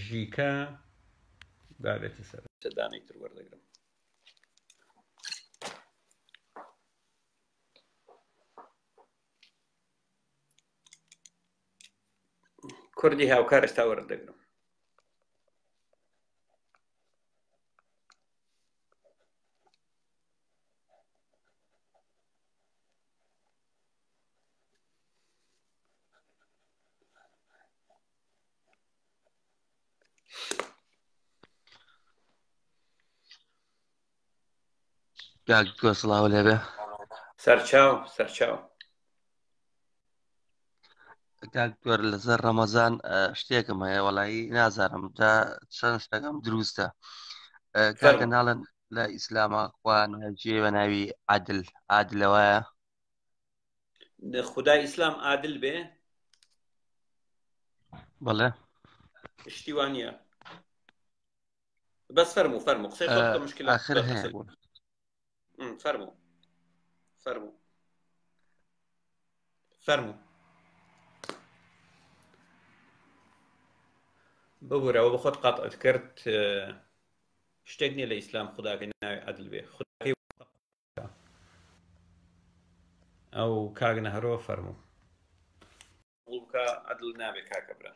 ژیکە بابێتە سەر دانەی تر وەردەگرم کوردی هاوکار ئێستا وەردەگرم گوێ سڵاو لێبێ سەرچاو گوێر لەسەر ڕەمەزان شتێکم هەیە وەڵایی نازانم جا چەند شتەکەم دروستە کاکە ناڵێن لە ئیسلامە خوان جێ بە ناوی عادلەوەیە خودای ئیسلام عادل بێ بەڵێ شتیوانە بەس فەرموو قسەی خۆت مشکلات آخر هەیە بوون فەرموو ببوورەوە بە خۆت قەتعت کرد شتێک نییە لە ئیسلام خوداکەی ناوی عادل بێ خوداکەی ئەو کاک نەهرۆ فەرموو وڵکە عادل نابێ کاکە برا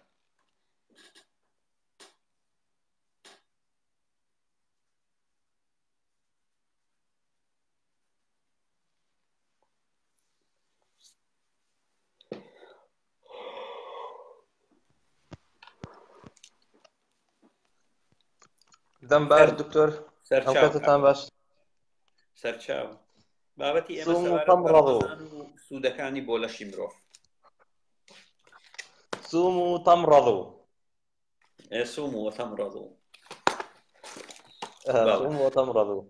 دەم باش دکتۆر ئەم سەرچاو کاتتان باش سەرچاو بابەتی ئێمە سووم و سەبارەت بە تەمڕەض و ڕەمەزان و سوودەکانی بۆ لەشی مرۆڤ سووم و تەمڕەض و سووم و تەمڕەض و سووم و تەمڕەض و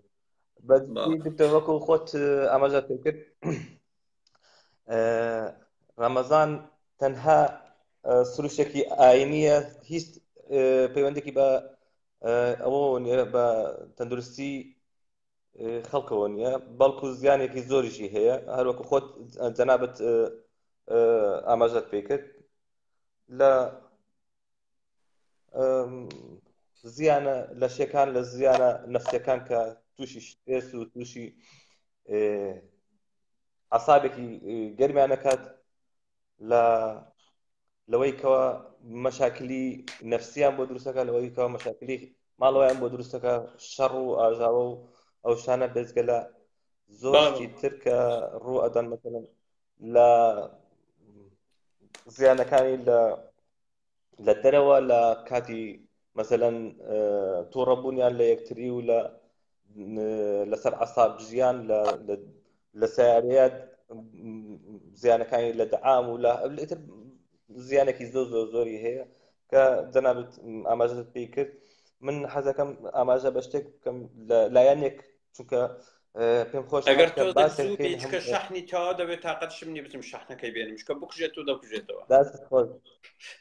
بەجددی دکتۆر وەکو خۆت ئاماژەت پێ کرد ڕەمەزان تەنها سروشتێکی ئاینیە هیچ پەیوەندێکی بە ئەوە نیە بە تەندروستی خەڵکەوە نیە بەڵکو زیانێکی زۆریشی هەیە هەروەکو خۆت جەنابەت ئاماژەت پێ کرد لە زیانە لەشەکان لە زیانە نەفسیەکان کە تووشی شتێس و تووشی عەسابێکی گەرمیانەکات لەوەی کەوە مەشاکلی نەفسیان بۆ دروستەکە لەوەی کەوە مەشاکلی ماڵەوەیان بۆ دروستەکە شەڕ و ئاژاوە و ئەو شانە بێزگە لە زۆرشتی تر کە ڕوو ئەدەن مەسەڵەن لە زیانەکانی لە دەرەوە لە کاتی مەسەڵەن تووڕەبوونیان لە یەکتری و لەسەر عەساب ژیان لە سیارەیەت زیانەکانی لە دەعام و لە زیانێکی زۆری هەیە کە جەنابەت ئاماژەت پێی کرد من حەزەکەم ئاماژە بە شتێک بکەم لایەنێک چونکە پێم خۆش ئەگەر تۆ دەزووی چکە شەحنی تەوا دەبێت تااقەتشم نییە بچم شەحنەکەی بێنم چکە بکوژێت و دەکوژێتەوە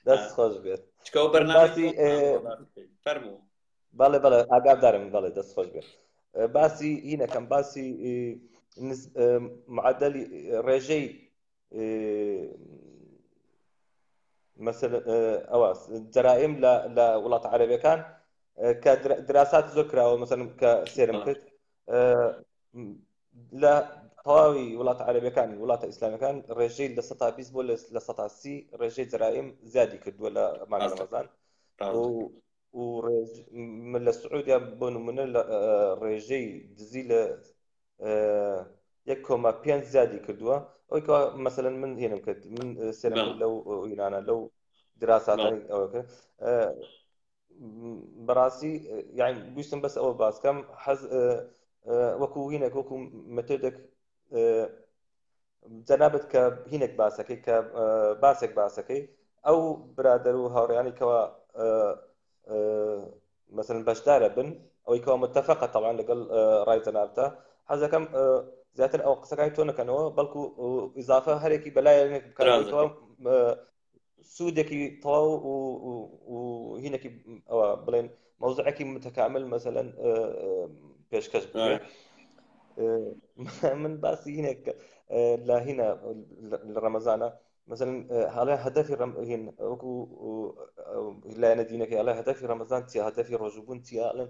دەست خۆش بێت چکە ئەو بەرنامەی فەرموو بەڵێ ئاگادارم بەڵێ دەست خۆش بێت باسی هینەکەم باسی معدەلی ڕێژەی مثلا ئەوە جەرائم لە وڵاتە عەرەبیەکان کە دراسات زۆر کراوە مثلا کە سێرم کرد لە تەواوی وڵاتە عەرەبیەکان وڵاتە ئیسلامیەکان ڕێژەی لە 120 بۆ لە 130 ڕێژەی جەرائم زیادی کردووە لە مانگی ڕەمەزان و من لە سعودیا بۆ نمونە ڕێژەی دزی لە 1.5 زیادی کردووە ئەوەی کە مەسەڵەن من هێنم کرد من سێرم لەو ئیرانە لەو دراساتانی ئەوە کرد بەڕاستی یعنی گویستم بەس ئەوە باسکەم وەکو هینێک وەکو مەتۆدێک جەنابەت کە هینێک باسەکەی کە باسێک باسەکەی ئەو برادەر و هاوڕێیانی کەەوە مەسەڵەن بەشدارە بن ئەوەی کەەوە متتەفەقە تەواان لەگەڵ ڕای جەنابەتە حەزەکەم زیاتر ئەو قسەکانی تۆ نەکەنەوە بەڵکو ئیزافە هەرێکی بەلایەنێک بکەنەوە سوودێکی تەواو و هینێکی ئەوە بڵێن مەوزوعێکی متەکامل مەسەڵەن پێشکەش بکرێت من باسی هینێک لە هینە لە ڕەمەزانە مثلا هەڵێ هەدەفی هین وەکو لایەنە دینەکەی هەڵێ هەدەفی ڕەمەزان چیە هەدەفی ڕۆژوبوون چیە ئەڵێن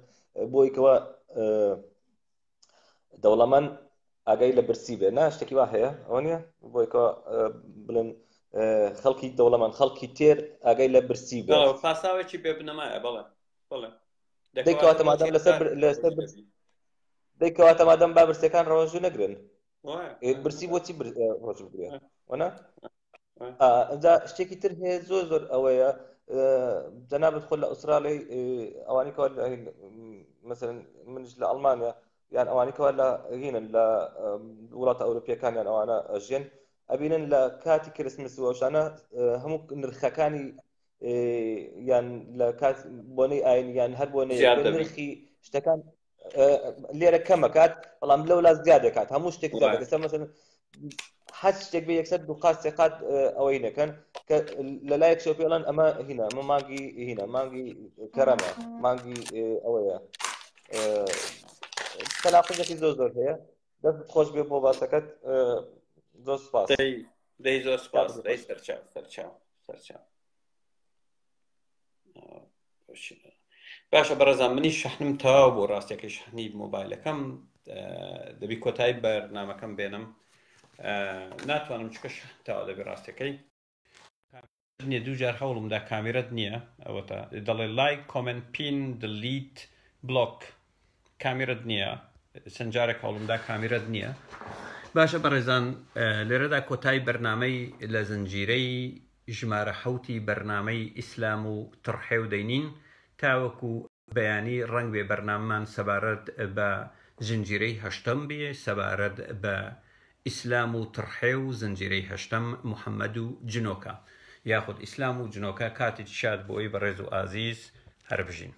بۆی کەوە دەوڵەمەند ئاگای لە برسی بێ نا شتێکی وا هەیە ئەوە نییە بۆی کەوە بڵێن خەڵکی دەوڵەمەند خەڵکی تێر ئاگای لە برسی بێ پاساوێکی بێ بنەمایە بەڵێ دەیکەواتە مادەم لەسەر دەیکەواتە مادەم با برسەکان ڕۆژوو نەگرن برسی بۆچی ڕۆژ بگرێت وەنا ئەجا شتێکی تر هەیە زۆر ئەوەیە جەنابەت خۆ لە ئوسترالی ئەوانی کەوا مەسەڵەن منش لە ئەڵمانیا یان ئەوانی کەوا لە هینن لە وڵاتە ئەوروپیەکانیان ئەوانە ئەژێن ئەبینن لە کاتی کریسمس و ئەوشانە هەموو نرخەکانی یان لە کات بۆنەی ئاینی یان هەر بۆنەی نرخی شتەکان لێرە کەمەکات بەڵام لەولا زیاد دەکات هەموو شتێک زیاد دەکات مەسەڵەن حەج شتێک بێ یەکسەر دووقات سێقات ئەوەی نەکەن کە لەلایەک شەو پێڵەن ئەمە هینە ئەمە مانگی هینە مانگی کەرەمە مانگی ئەوەیە تەناقضێکی زۆر هەیە دەست خۆش بێ بۆ باسەکەت زۆر سپاس دەی زۆر سپاس دەی سەرچاو باشە بەڕێزان منی شەحنم تەواو بۆ ڕاستیەکەی شەحنی مۆبایلەکەم دەبی کۆتایی بەرنامەکەم بێنم ناتوانم چکە شەحن تەواو دەبێ ڕاستیەکەی نییە دووجار هەوڵمدا کامێرەت نییە ئەوەتە دەڵێ لایک کۆمنت پین دلیت بلۆک کامێرەت نییە سنجارێک هەوڵمدا کامێرەت نییە باشە بەڕێزان لێرەدا کۆتایی بەرنامەی لە زنجیرەی ژمارە حەوتی بەرنامەی ئیسلام و تڕحێ و دەینین تاوەکو بەیانی ڕەنگ بێ بەرنامەمان سەبارەت بە زنجیرەی هەشتم بێ سەبارەت بە ئیسلام و تڕحێ و زنجیرەی هەشتم محەممەد و جنۆکە یاخود ئیسلام و جنۆکە کاتێکی شاد بۆی بە ڕێز و ئازیز هەر بژین.